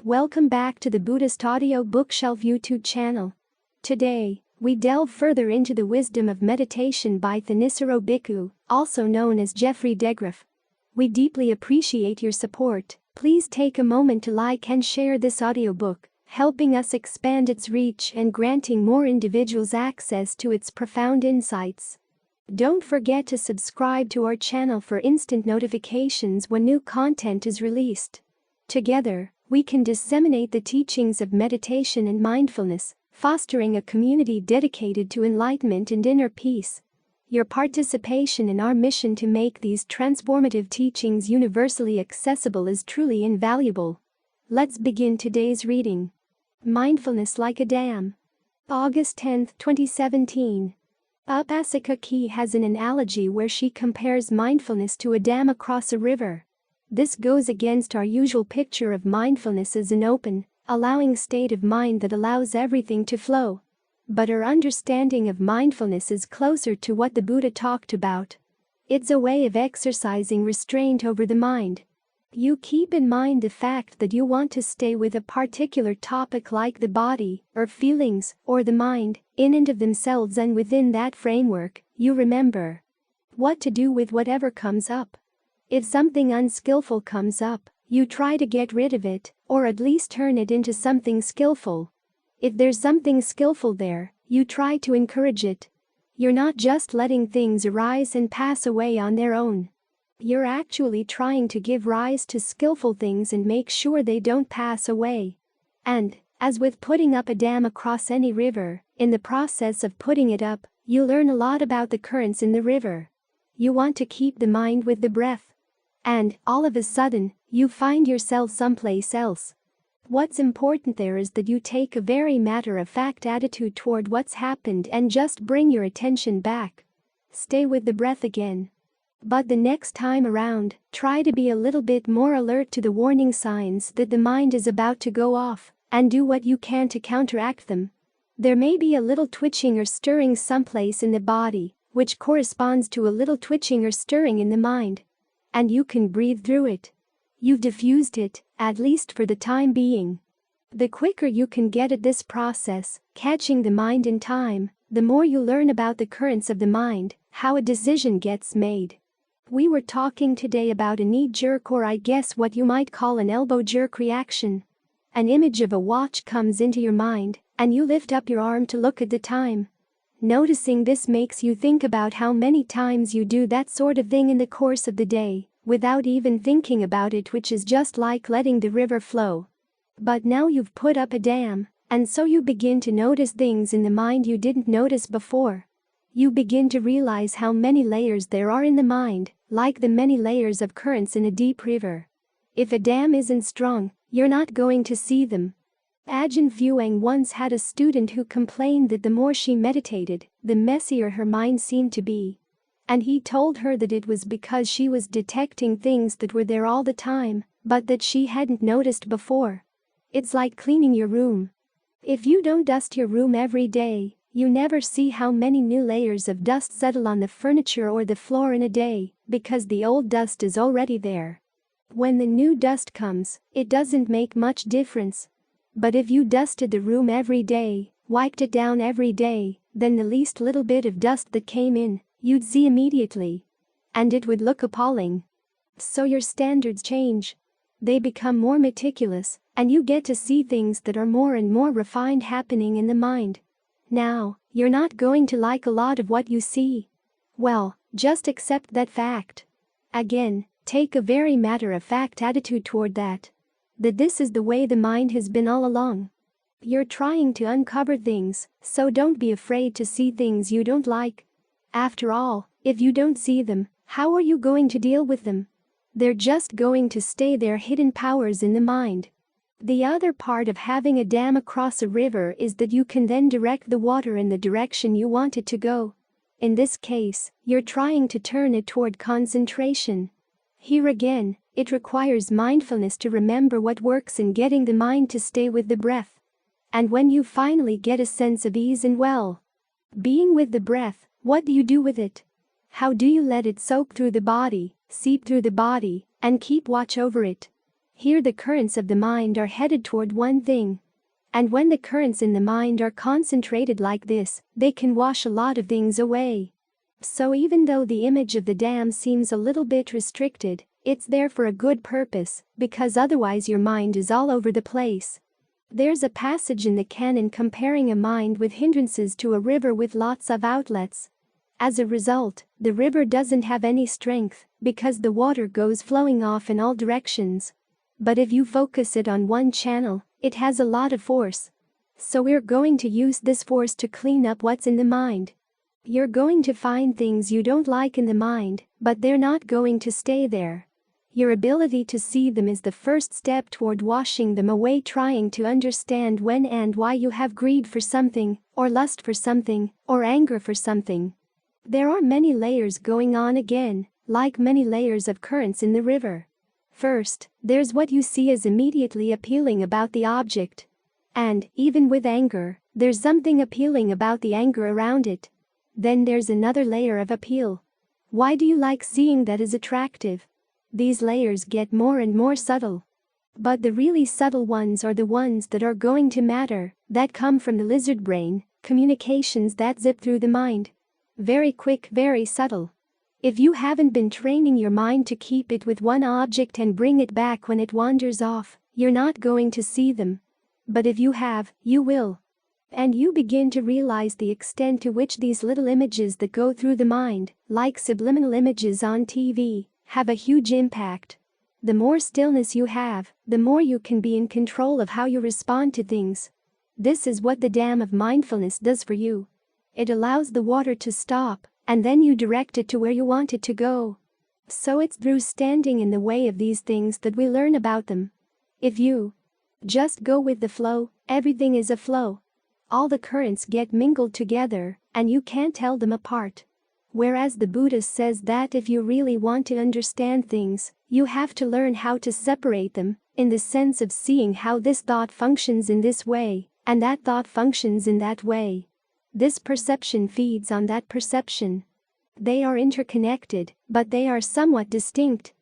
Welcome back to the Buddhist Audio Bookshelf YouTube channel. Today, we delve further into the wisdom of meditation by Thanissaro Bhikkhu, also known as Geoffrey DeGraff. We deeply appreciate your support. Please take a moment to like and share this audiobook, helping us expand its reach and granting more individuals access to its profound insights. Don't forget to subscribe to our channel for instant notifications when new content is released. Together, we can disseminate the teachings of meditation and mindfulness, fostering a community dedicated to enlightenment and inner peace. Your participation in our mission to make these transformative teachings universally accessible is truly invaluable. Let's begin today's reading. Mindfulness like a dam. August 10, 2017. Upasika Key has an analogy where she compares mindfulness to a dam across a river. This goes against our usual picture of mindfulness as an open, allowing state of mind that allows everything to flow. But our understanding of mindfulness is closer to what the Buddha talked about. It's a way of exercising restraint over the mind. You keep in mind the fact that you want to stay with a particular topic like the body, or feelings, or the mind, in and of themselves, and within that framework, you remember what to do with whatever comes up. If something unskillful comes up, you try to get rid of it, or at least turn it into something skillful. If there's something skillful there, you try to encourage it. You're not just letting things arise and pass away on their own. You're actually trying to give rise to skillful things and make sure they don't pass away. And, as with putting up a dam across any river, in the process of putting it up, you learn a lot about the currents in the river. You want to keep the mind with the breath. And, all of a sudden, you find yourself someplace else. What's important there is that you take a very matter-of-fact attitude toward what's happened and just bring your attention back. Stay with the breath again. But the next time around, try to be a little bit more alert to the warning signs that the mind is about to go off, and do what you can to counteract them. There may be a little twitching or stirring someplace in the body, which corresponds to a little twitching or stirring in the mind. And you can breathe through it. You've diffused it, at least for the time being. The quicker you can get at this process, catching the mind in time, the more you learn about the currents of the mind, how a decision gets made. We were talking today about a knee jerk, or I guess what you might call an elbow jerk reaction. An image of a watch comes into your mind, and you lift up your arm to look at the time. Noticing this makes you think about how many times you do that sort of thing in the course of the day, without even thinking about it, which is just like letting the river flow. But now you've put up a dam, and so you begin to notice things in the mind you didn't notice before. You begin to realize how many layers there are in the mind, like the many layers of currents in a deep river. If a dam isn't strong, you're not going to see them. Ajahn Fuang once had a student who complained that the more she meditated, the messier her mind seemed to be. And he told her that it was because she was detecting things that were there all the time, but that she hadn't noticed before. It's like cleaning your room. If you don't dust your room every day, you never see how many new layers of dust settle on the furniture or the floor in a day, because the old dust is already there. When the new dust comes, it doesn't make much difference. But if you dusted the room every day, wiped it down every day, then the least little bit of dust that came in, you'd see immediately. And it would look appalling. So your standards change. They become more meticulous, and you get to see things that are more and more refined happening in the mind. Now, you're not going to like a lot of what you see. Well, just accept that fact. Again, take a very matter-of-fact attitude toward that this is the way the mind has been all along. You're trying to uncover things, so don't be afraid to see things you don't like. After all, if you don't see them, how are you going to deal with them? They're just going to stay there, hidden powers in the mind. The other part of having a dam across a river is that you can then direct the water in the direction you want it to go. In this case, you're trying to turn it toward concentration. Here again, it requires mindfulness to remember what works in getting the mind to stay with the breath. And when you finally get a sense of ease and well-being with the breath, what do you do with it? How do you let it soak through the body, seep through the body, and keep watch over it? Here the currents of the mind are headed toward one thing. And when the currents in the mind are concentrated like this, they can wash a lot of things away. So even though the image of the dam seems a little bit restricted, it's there for a good purpose, because otherwise your mind is all over the place. There's a passage in the canon comparing a mind with hindrances to a river with lots of outlets. As a result, the river doesn't have any strength, because the water goes flowing off in all directions. But if you focus it on one channel, it has a lot of force. So we're going to use this force to clean up what's in the mind. You're going to find things you don't like in the mind, but they're not going to stay there. Your ability to see them is the first step toward washing them away, trying to understand when and why you have greed for something, or lust for something, or anger for something. There are many layers going on again, like many layers of currents in the river. First, there's what you see as immediately appealing about the object. And, even with anger, there's something appealing about the anger around it. Then there's another layer of appeal. Why do you like seeing that as attractive? These layers get more and more subtle. But the really subtle ones are the ones that are going to matter, that come from the lizard brain, communications that zip through the mind. Very quick, very subtle. If you haven't been training your mind to keep it with one object and bring it back when it wanders off, you're not going to see them. But if you have, you will. And you begin to realize the extent to which these little images that go through the mind, like subliminal images on TV, have a huge impact. The more stillness you have, the more you can be in control of how you respond to things. This is what the dam of mindfulness does for you. It allows the water to stop, and then you direct it to where you want it to go. So it's through standing in the way of these things that we learn about them. If you just go with the flow, everything is a flow. All the currents get mingled together, and you can't tell them apart. Whereas the Buddha says that if you really want to understand things, you have to learn how to separate them, in the sense of seeing how this thought functions in this way, and that thought functions in that way. This perception feeds on that perception. They are interconnected, but they are somewhat distinct.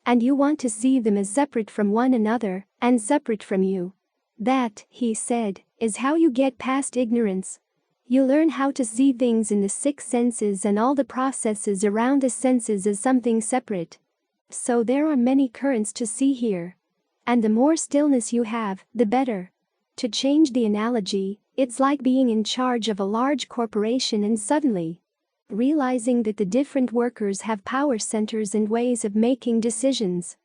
And you want to see them as separate from one another, and separate from you. That, he said, is how you get past ignorance. You learn how to see things in the six senses and all the processes around the senses as something separate. So there are many currents to see here. And the more stillness you have, the better. To change the analogy, it's like being in charge of a large corporation and suddenly realizing that the different workers have power centers and ways of making decisions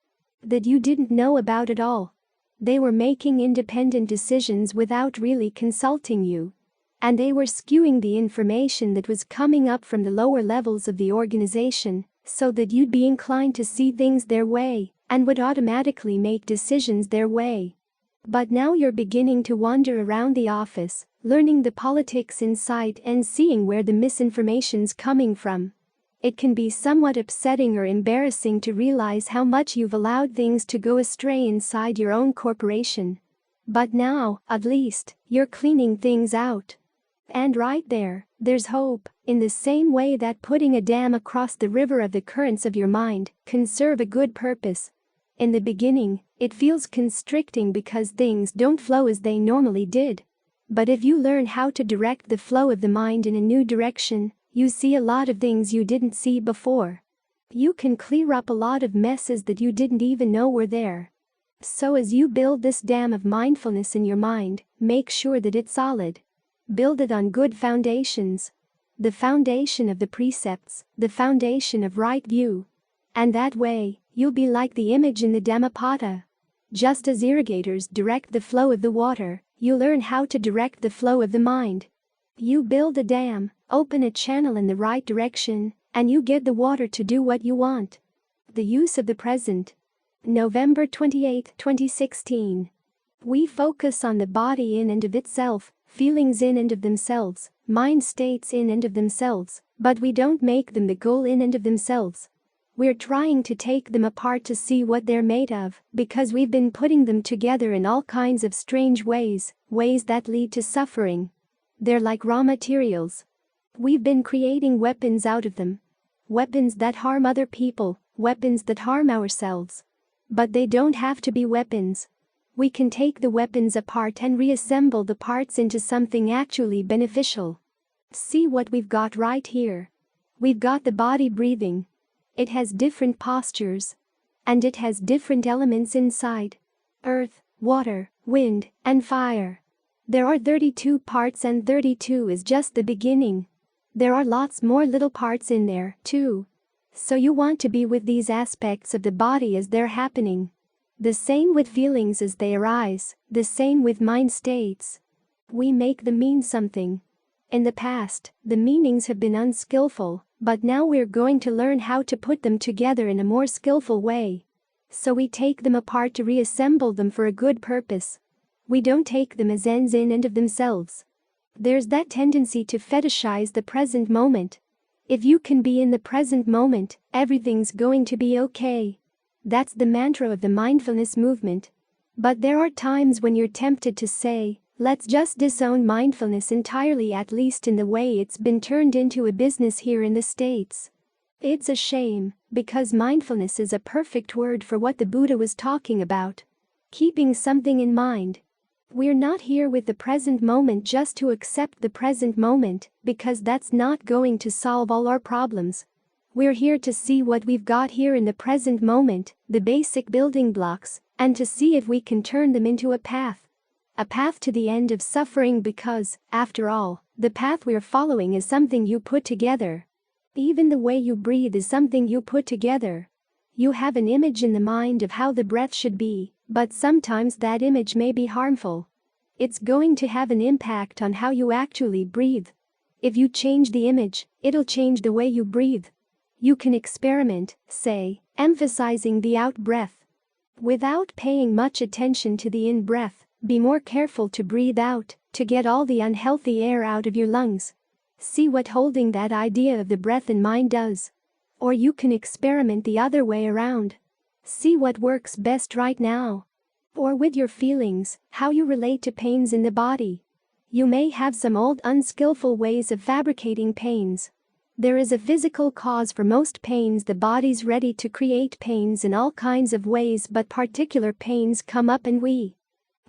that you didn't know about at all. They were making independent decisions without really consulting you. And they were skewing the information that was coming up from the lower levels of the organization, so that you'd be inclined to see things their way, and would automatically make decisions their way. But now you're beginning to wander around the office, learning the politics inside and seeing where the misinformation's coming from. It can be somewhat upsetting or embarrassing to realize how much you've allowed things to go astray inside your own corporation. But now, at least, you're cleaning things out. And right there, there's hope, in the same way that putting a dam across the river of the currents of your mind can serve a good purpose. In the beginning, it feels constricting because things don't flow as they normally did. But if you learn how to direct the flow of the mind in a new direction, you see a lot of things you didn't see before. You can clear up a lot of messes that you didn't even know were there. So as you build this dam of mindfulness in your mind, make sure that it's solid. Build it on good foundations. The foundation of the precepts, the foundation of right view. And that way, you'll be like the image in the Dhammapada. Just as irrigators direct the flow of the water, you learn how to direct the flow of the mind. You build a dam, open a channel in the right direction, and you get the water to do what you want. The use of the present. November 28, 2016. We focus on the body in and of itself, feelings in and of themselves, mind states in and of themselves, but we don't make them the goal in and of themselves. We're trying to take them apart to see what they're made of, because we've been putting them together in all kinds of strange ways, ways that lead to suffering. They're like raw materials. We've been creating weapons out of them. Weapons that harm other people, weapons that harm ourselves. But they don't have to be weapons. We can take the weapons apart and reassemble the parts into something actually beneficial. See what we've got right here. We've got the body breathing. It has different postures. And it has different elements inside. Earth, water, wind, and fire. There are 32 parts, and 32 is just the beginning. There are lots more little parts in there, too. So you want to be with these aspects of the body as they're happening. The same with feelings as they arise, the same with mind states. We make them mean something. In the past, the meanings have been unskillful, but now we're going to learn how to put them together in a more skillful way. So we take them apart to reassemble them for a good purpose. We don't take them as ends in and of themselves. There's that tendency to fetishize the present moment. If you can be in the present moment, everything's going to be okay. That's the mantra of the mindfulness movement. But there are times when you're tempted to say, let's just disown mindfulness entirely, at least in the way it's been turned into a business here in the States. It's a shame, because mindfulness is a perfect word for what the Buddha was talking about. Keeping something in mind. We're not here with the present moment just to accept the present moment, because that's not going to solve all our problems. We're here to see what we've got here in the present moment, the basic building blocks, and to see if we can turn them into a path. A path to the end of suffering, because, after all, the path we're following is something you put together. Even the way you breathe is something you put together. You have an image in the mind of how the breath should be, but sometimes that image may be harmful. It's going to have an impact on how you actually breathe. If you change the image, it'll change the way you breathe. You can experiment, say, emphasizing the out breath. Without paying much attention to the in breath, be more careful to breathe out, to get all the unhealthy air out of your lungs. See what holding that idea of the breath in mind does. Or you can experiment the other way around. See what works best right now. Or with your feelings, how you relate to pains in the body. You may have some old unskillful ways of fabricating pains. There is a physical cause for most pains. The body's ready to create pains in all kinds of ways, but particular pains come up and we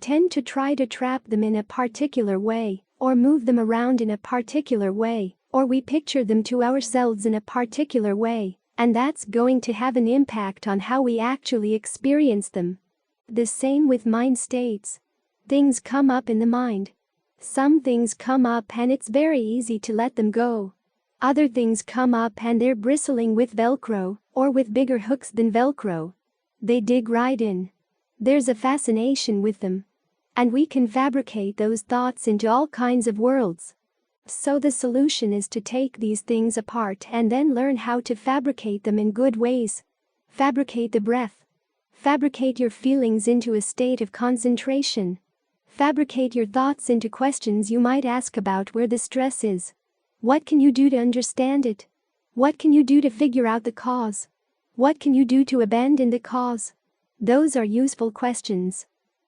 tend to try to trap them in a particular way, or move them around in a particular way, or we picture them to ourselves in a particular way, and that's going to have an impact on how we actually experience them. The same with mind states. Things come up in the mind. Some things come up and it's very easy to let them go. Other things come up and they're bristling with Velcro, or with bigger hooks than Velcro. They dig right in. There's a fascination with them. And we can fabricate those thoughts into all kinds of worlds. So the solution is to take these things apart and then learn how to fabricate them in good ways. Fabricate the breath. Fabricate your feelings into a state of concentration. Fabricate your thoughts into questions you might ask about where the stress is. What can you do to understand it? What can you do to figure out the cause? What can you do to abandon the cause? Those are useful questions.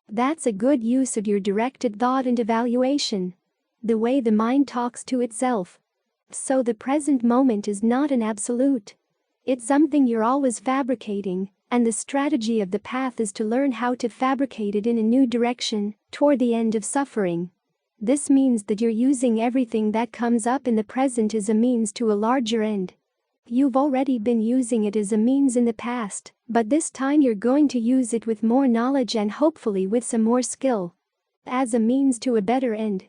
That's a good use of your directed thought and evaluation. The way the mind talks to itself. So the present moment is not an absolute. It's something you're always fabricating, and the strategy of the path is to learn how to fabricate it in a new direction, toward the end of suffering. This means that you're using everything that comes up in the present as a means to a larger end. You've already been using it as a means in the past, but this time you're going to use it with more knowledge and hopefully with some more skill. As a means to a better end.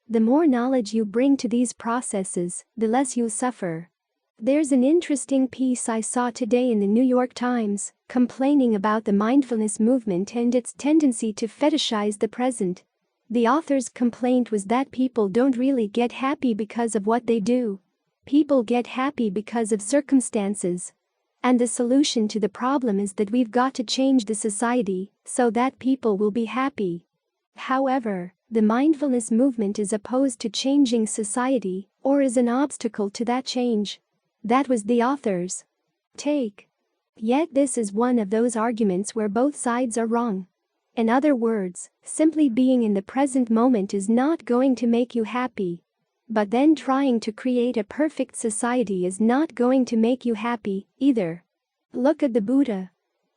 The more knowledge you bring to these processes, the less you'll suffer. There's an interesting piece I saw today in the New York Times, complaining about the mindfulness movement and its tendency to fetishize the present. The author's complaint was that people don't really get happy because of what they do. People get happy because of circumstances. And the solution to the problem is that we've got to change the society so that people will be happy. However, the mindfulness movement is opposed to changing society, or is an obstacle to that change. That was the author's take. Yet this is one of those arguments where both sides are wrong. In other words, simply being in the present moment is not going to make you happy. But then trying to create a perfect society is not going to make you happy, either. Look at the Buddha.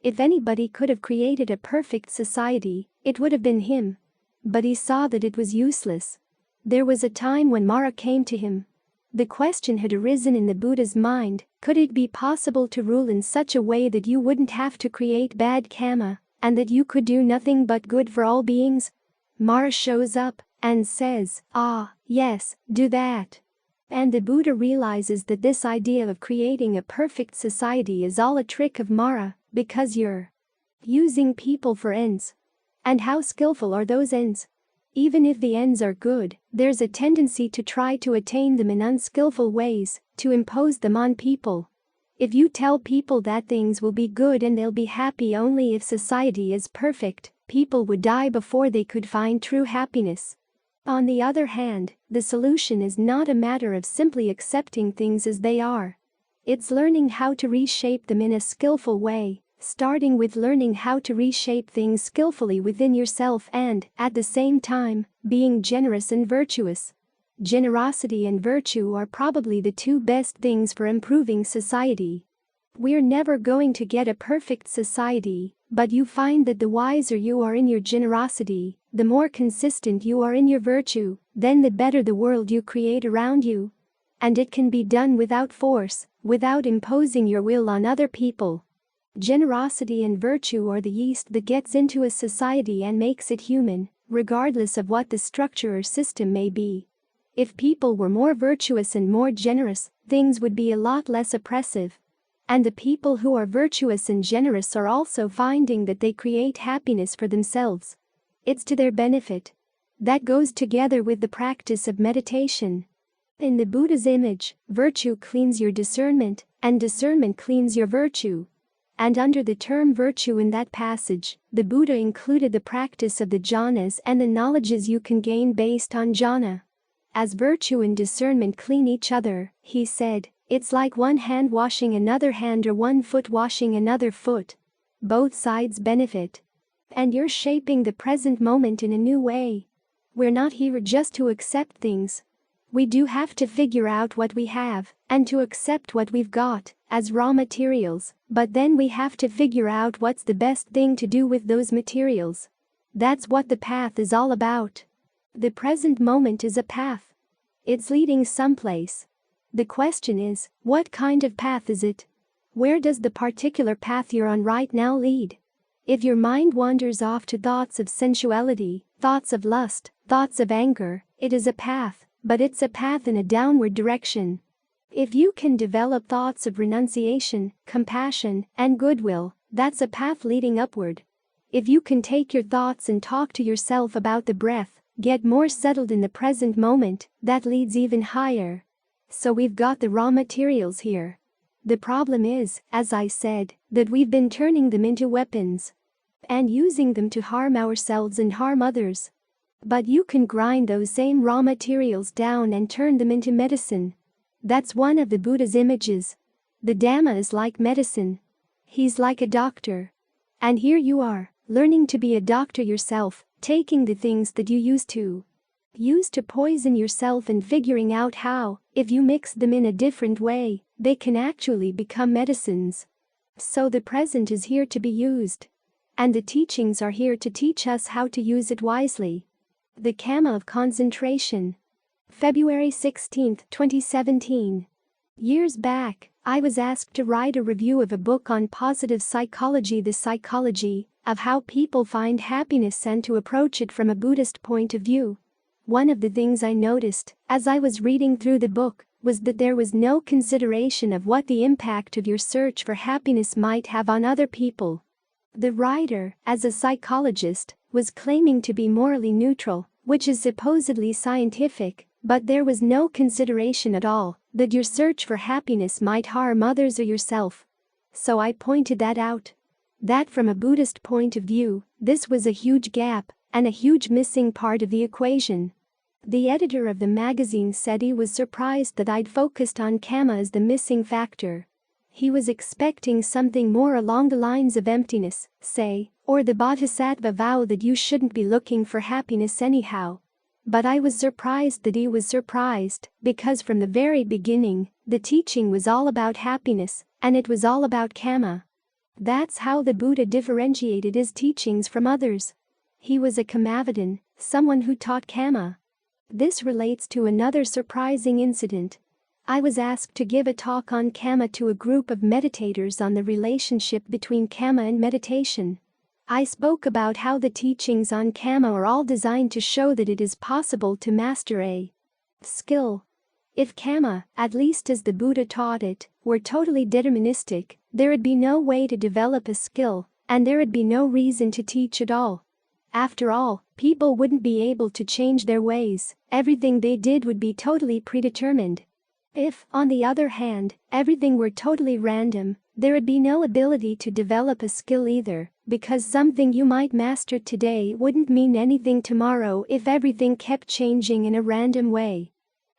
If anybody could have created a perfect society, it would have been him. But he saw that it was useless. There was a time when Mara came to him. The question had arisen in the Buddha's mind, could it be possible to rule in such a way that you wouldn't have to create bad karma, and that you could do nothing but good for all beings? Mara shows up and says, yes, do that. And the Buddha realizes that this idea of creating a perfect society is all a trick of Mara, because you're using people for ends. And how skillful are those ends? Even if the ends are good, there's a tendency to try to attain them in unskillful ways, to impose them on people. If you tell people that things will be good and they'll be happy only if society is perfect, people would die before they could find true happiness. On the other hand, the solution is not a matter of simply accepting things as they are. It's learning how to reshape them in a skillful way, starting with learning how to reshape things skillfully within yourself and, at the same time, being generous and virtuous. Generosity and virtue are probably the two best things for improving society. We're never going to get a perfect society, but you find that the wiser you are in your generosity, the more consistent you are in your virtue, then the better the world you create around you. And it can be done without force, without imposing your will on other people. Generosity and virtue are the yeast that gets into a society and makes it human, regardless of what the structure or system may be. If people were more virtuous and more generous, things would be a lot less oppressive. And the people who are virtuous and generous are also finding that they create happiness for themselves. It's to their benefit. That goes together with the practice of meditation. In the Buddha's image, virtue cleans your discernment, and discernment cleans your virtue. And under the term virtue in that passage, the Buddha included the practice of the jhanas and the knowledges you can gain based on jhana. As virtue and discernment clean each other, he said, it's like one hand washing another hand or one foot washing another foot. Both sides benefit. And you're shaping the present moment in a new way. We're not here just to accept things. We do have to figure out what we have, and to accept what we've got, as raw materials, but then we have to figure out what's the best thing to do with those materials. That's what the path is all about. The present moment is a path. It's leading someplace. The question is, what kind of path is it? Where does the particular path you're on right now lead? If your mind wanders off to thoughts of sensuality, thoughts of lust, thoughts of anger, it is a path, but it's a path in a downward direction. If you can develop thoughts of renunciation, compassion, and goodwill, that's a path leading upward. If you can take your thoughts and talk to yourself about the breath, get more settled in the present moment, that leads even higher. So we've got the raw materials here. The problem is, as I said, that we've been turning them into weapons and using them to harm ourselves and harm others. But you can grind those same raw materials down and turn them into medicine. That's one of the Buddha's images. The Dhamma is like medicine. He's like a doctor. And here you are, learning to be a doctor yourself, taking the things that you used to poison yourself and figuring out how, if you mix them in a different way, they can actually become medicines. So the present is here to be used. And the teachings are here to teach us how to use it wisely. The Karma of Concentration. February 16, 2017. Years back, I was asked to write a review of a book on positive psychology, the psychology of how people find happiness, and to approach it from a Buddhist point of view. One of the things I noticed, as I was reading through the book, was that there was no consideration of what the impact of your search for happiness might have on other people. The writer, as a psychologist, was claiming to be morally neutral, which is supposedly scientific, but there was no consideration at all that your search for happiness might harm others or yourself. So I pointed that out. That from a Buddhist point of view, this was a huge gap and a huge missing part of the equation. The editor of the magazine said he was surprised that I'd focused on karma as the missing factor. He was expecting something more along the lines of emptiness, say, or the bodhisattva vow that you shouldn't be looking for happiness anyhow. But I was surprised that he was surprised, because from the very beginning, the teaching was all about happiness, and it was all about karma. That's how the Buddha differentiated his teachings from others. He was a Kamavadan, someone who taught Kamma. This relates to another surprising incident. I was asked to give a talk on Kamma to a group of meditators on the relationship between Kamma and meditation. I spoke about how the teachings on Kamma are all designed to show that it is possible to master a skill. If Kamma, at least as the Buddha taught it, were totally deterministic, there would be no way to develop a skill, and there would be no reason to teach at all. After all, people wouldn't be able to change their ways, everything they did would be totally predetermined. If, on the other hand, everything were totally random, there would be no ability to develop a skill either, because something you might master today wouldn't mean anything tomorrow if everything kept changing in a random way.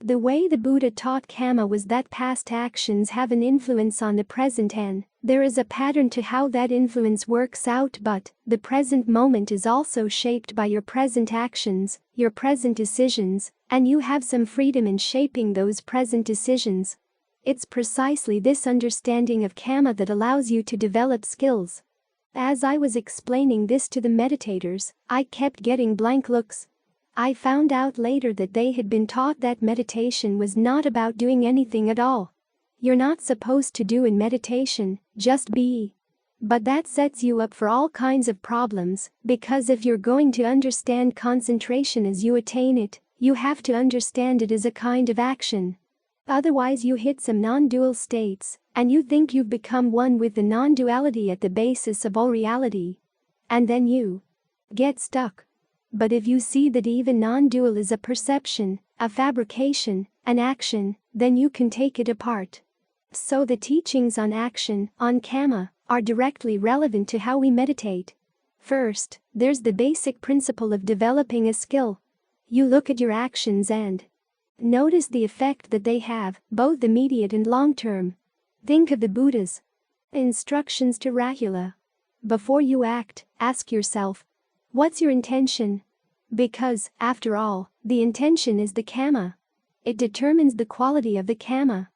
The way the Buddha taught Kamma was that past actions have an influence on the present and there is a pattern to how that influence works out, but the present moment is also shaped by your present actions, your present decisions, and you have some freedom in shaping those present decisions. It's precisely this understanding of Kamma that allows you to develop skills. As I was explaining this to the meditators, I kept getting blank looks. I found out later that they had been taught that meditation was not about doing anything at all. You're not supposed to do in meditation, just be. But that sets you up for all kinds of problems, because if you're going to understand concentration as you attain it, you have to understand it as a kind of action. Otherwise you hit some non-dual states, and you think you've become one with the non-duality at the basis of all reality. And then you get stuck. But if you see that even non-dual is a perception, a fabrication, an action, then you can take it apart. So the teachings on action, on Kamma, are directly relevant to how we meditate. First, there's the basic principle of developing a skill. You look at your actions and notice the effect that they have, both immediate and long-term. Think of the Buddha's instructions to Rahula. Before you act, ask yourself, what's your intention? Because, after all, the intention is the Kamma. It determines the quality of the Kamma.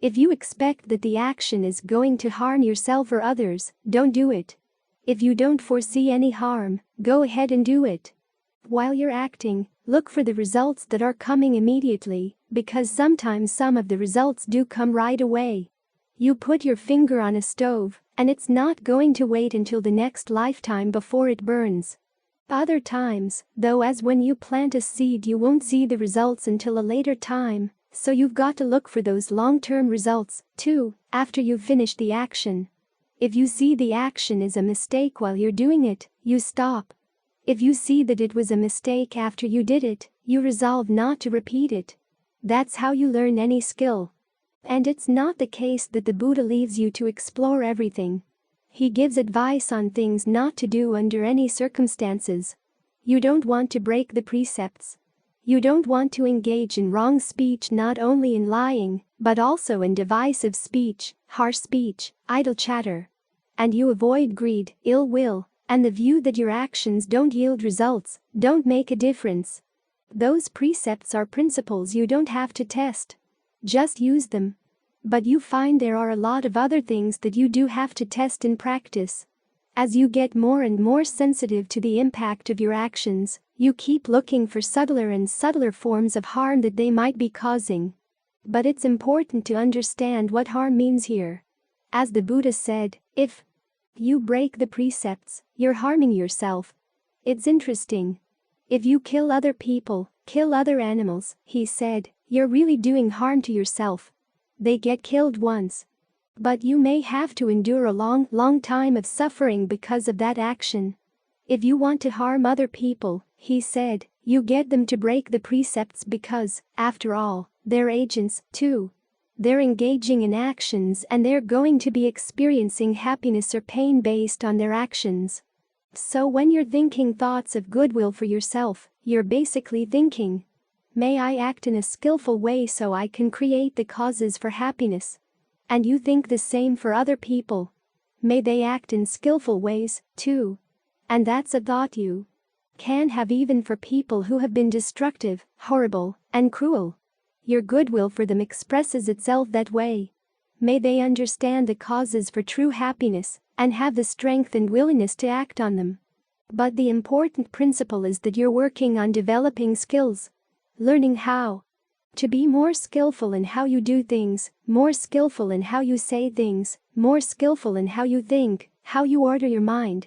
If you expect that the action is going to harm yourself or others, don't do it. If you don't foresee any harm, go ahead and do it. While you're acting, look for the results that are coming immediately, because sometimes some of the results do come right away. You put your finger on a stove, and it's not going to wait until the next lifetime before it burns. Other times, though, as when you plant a seed, you won't see the results until a later time, so you've got to look for those long-term results, too, after you've finished the action. If you see the action is a mistake while you're doing it, you stop. If you see that it was a mistake after you did it, you resolve not to repeat it. That's how you learn any skill. And it's not the case that the Buddha leaves you to explore everything. He gives advice on things not to do under any circumstances. You don't want to break the precepts. You don't want to engage in wrong speech, not only in lying, but also in divisive speech, harsh speech, idle chatter. And you avoid greed, ill will, and the view that your actions don't yield results, don't make a difference. Those precepts are principles you don't have to test. Just use them. But you find there are a lot of other things that you do have to test in practice. As you get more and more sensitive to the impact of your actions, you keep looking for subtler and subtler forms of harm that they might be causing. But it's important to understand what harm means here. As the Buddha said, if you break the precepts, you're harming yourself. It's interesting. If you kill other people, kill other animals, he said, you're really doing harm to yourself. They get killed once. But you may have to endure a long time of suffering because of that action. If you want to harm other people, he said, you get them to break the precepts because, after all, they're agents, too. They're engaging in actions and they're going to be experiencing happiness or pain based on their actions. So when you're thinking thoughts of goodwill for yourself, you're basically thinking, may I act in a skillful way so I can create the causes for happiness? And you think the same for other people. May they act in skillful ways, too. And that's a thought you can have even for people who have been destructive, horrible, and cruel. Your goodwill for them expresses itself that way. May they understand the causes for true happiness, and have the strength and willingness to act on them. But the important principle is that you're working on developing skills, learning how to be more skillful in how you do things, more skillful in how you say things, more skillful in how you think, how you order your mind.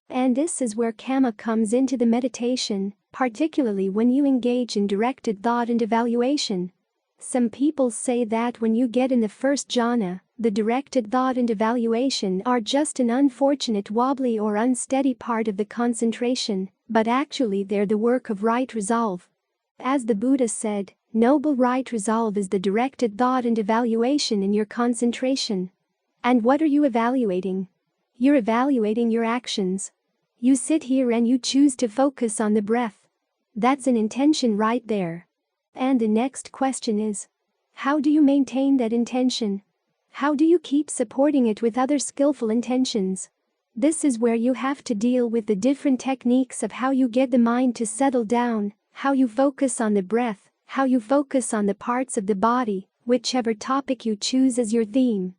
And this is where karma comes into the meditation, particularly when you engage in directed thought and evaluation. Some people say that when you get in the first jhana, the directed thought and evaluation are just an unfortunate wobbly or unsteady part of the concentration, but actually they're the work of right resolve. As the Buddha said, noble right resolve is the directed thought and evaluation in your concentration. And what are you evaluating? You're evaluating your actions. You sit here and you choose to focus on the breath. That's an intention right there. And the next question is, how do you maintain that intention? How do you keep supporting it with other skillful intentions? This is where you have to deal with the different techniques of how you get the mind to settle down, how you focus on the breath, how you focus on the parts of the body, whichever topic you choose as your theme.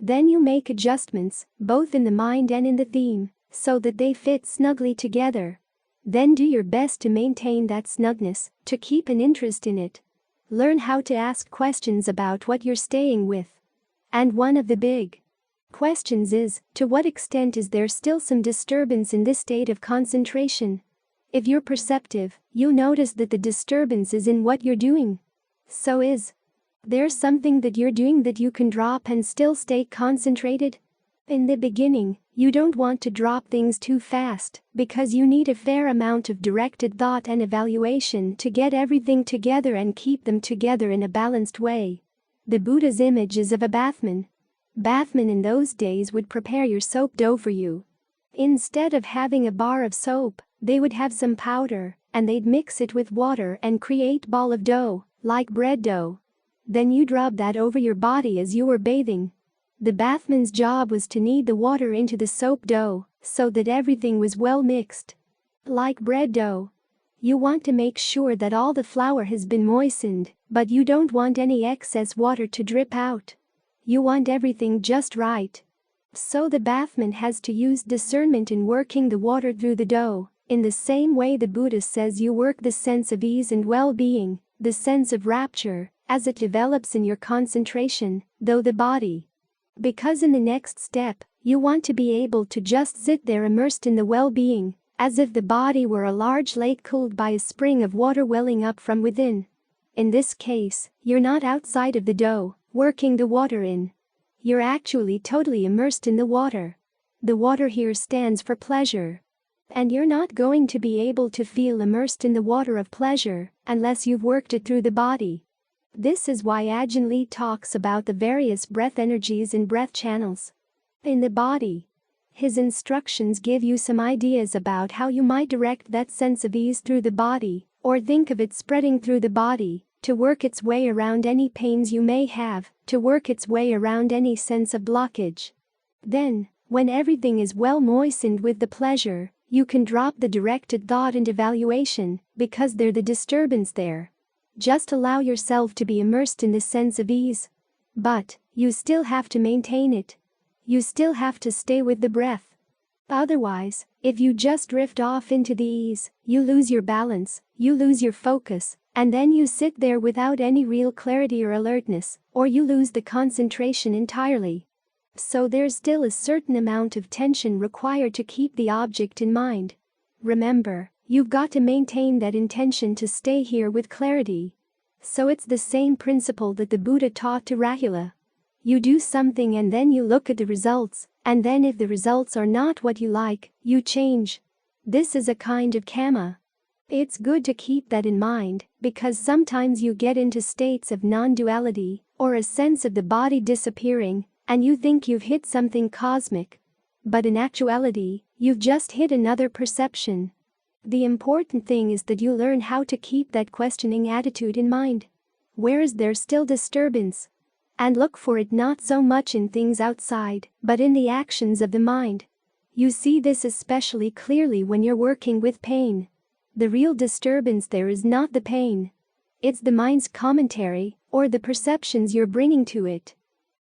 Then you make adjustments, both in the mind and in the theme, so that they fit snugly together. Then do your best to maintain that snugness, to keep an interest in it. Learn how to ask questions about what you're staying with. And one of the big questions is, to what extent is there still some disturbance in this state of concentration? If you're perceptive, you notice that the disturbance is in what you're doing. So is there something that you're doing that you can drop and still stay concentrated? In the beginning, you don't want to drop things too fast because you need a fair amount of directed thought and evaluation to get everything together and keep them together in a balanced way. The Buddha's image is of a bathman. Bathmen in those days would prepare your soap dough for you. Instead of having a bar of soap, they would have some powder, and they'd mix it with water and create ball of dough, like bread dough. Then you'd rub that over your body as you were bathing. The bathman's job was to knead the water into the soap dough, so that everything was well mixed. Like bread dough. You want to make sure that all the flour has been moistened, but you don't want any excess water to drip out. You want everything just right. So the bathman has to use discernment in working the water through the dough. In the same way the Buddha says you work the sense of ease and well-being, the sense of rapture, as it develops in your concentration, though the body. Because in the next step, you want to be able to just sit there immersed in the well-being, as if the body were a large lake cooled by a spring of water welling up from within. In this case, you're not outside of the dough, working the water in. You're actually totally immersed in the water. The water here stands for pleasure. And you're not going to be able to feel immersed in the water of pleasure unless you've worked it through the body. This is why Ajahn Lee talks about the various breath energies and breath channels in the body. His instructions give you some ideas about how you might direct that sense of ease through the body, or think of it spreading through the body, to work its way around any pains you may have, to work its way around any sense of blockage. Then, when everything is well moistened with the pleasure, you can drop the directed thought and evaluation, because they're the disturbance there. Just allow yourself to be immersed in the sense of ease. But, you still have to maintain it. You still have to stay with the breath. Otherwise, if you just drift off into the ease, you lose your balance, you lose your focus, and then you sit there without any real clarity or alertness, or you lose the concentration entirely. So there's still a certain amount of tension required to keep the object in mind. Remember, you've got to maintain that intention to stay here with clarity. So it's the same principle that the Buddha taught to Rahula. You do something and then you look at the results, and then if the results are not what you like, you change. This is a kind of karma. It's good to keep that in mind, because sometimes you get into states of non-duality, or a sense of the body disappearing, and you think you've hit something cosmic. But in actuality, you've just hit another perception. The important thing is that you learn how to keep that questioning attitude in mind. Where is there still disturbance? And look for it not so much in things outside, but in the actions of the mind. You see this especially clearly when you're working with pain. The real disturbance there is not the pain. It's the mind's commentary, or the perceptions you're bringing to it.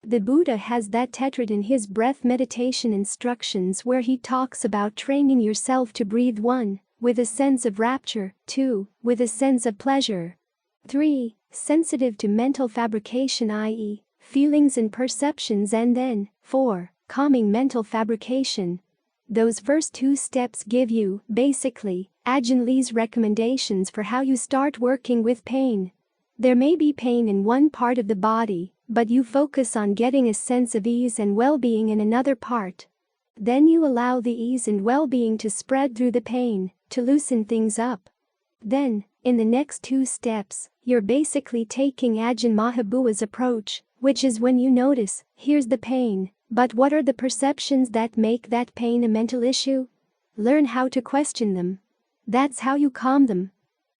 The Buddha has that tetrad in his breath meditation instructions where he talks about training yourself to breathe 1. With a sense of rapture, 2. With a sense of pleasure, 3. Sensitive to mental fabrication i.e., feelings and perceptions, and then 4. Calming mental fabrication. Those first 2 steps give you, basically, Ajahn Lee's recommendations for how you start working with pain. There may be pain in one part of the body, but you focus on getting a sense of ease and well-being in another part. Then you allow the ease and well-being to spread through the pain, to loosen things up. Then, in the next 2 steps, you're basically taking Ajahn Mahabua's approach, which is when you notice, here's the pain, but what are the perceptions that make that pain a mental issue? Learn how to question them. That's how you calm them.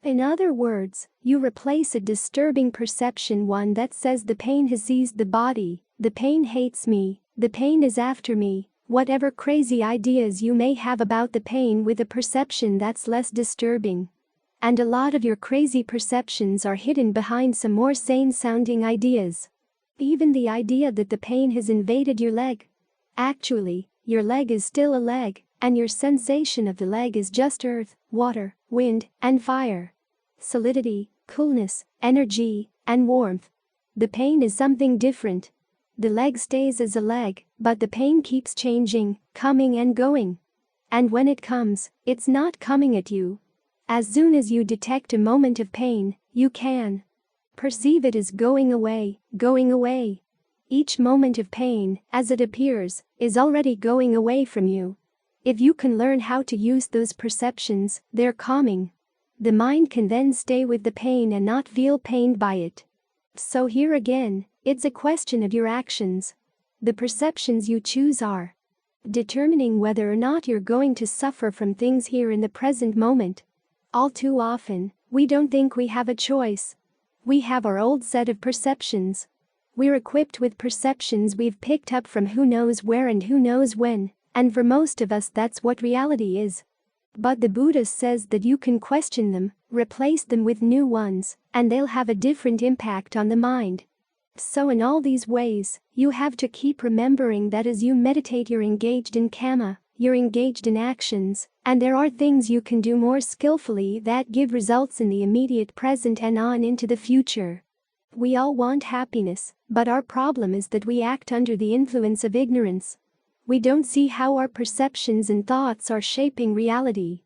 In other words, you replace a disturbing perception, one that says the pain has seized the body, the pain hates me, the pain is after me, whatever crazy ideas you may have about the pain, with a perception that's less disturbing. And a lot of your crazy perceptions are hidden behind some more sane-sounding ideas. Even the idea that the pain has invaded your leg. Actually, your leg is still a leg, and your sensation of the leg is just earth, water, wind, and fire. Solidity, coolness, energy, and warmth. The pain is something different. The leg stays as a leg, but the pain keeps changing, coming and going. And when it comes, it's not coming at you. As soon as you detect a moment of pain, you can perceive it as going away, going away. Each moment of pain, as it appears, is already going away from you. If you can learn how to use those perceptions, they're calming. The mind can then stay with the pain and not feel pained by it. So here again, it's a question of your actions. The perceptions you choose are determining whether or not you're going to suffer from things here in the present moment. All too often, we don't think we have a choice. We have our old set of perceptions. We're equipped with perceptions we've picked up from who knows where and who knows when, and for most of us that's what reality is. But the Buddha says that you can question them, replace them with new ones, and they'll have a different impact on the mind. So in all these ways, you have to keep remembering that as you meditate you're engaged in kamma, you're engaged in actions, and there are things you can do more skillfully that give results in the immediate present and on into the future. We all want happiness, but our problem is that we act under the influence of ignorance. We don't see how our perceptions and thoughts are shaping reality.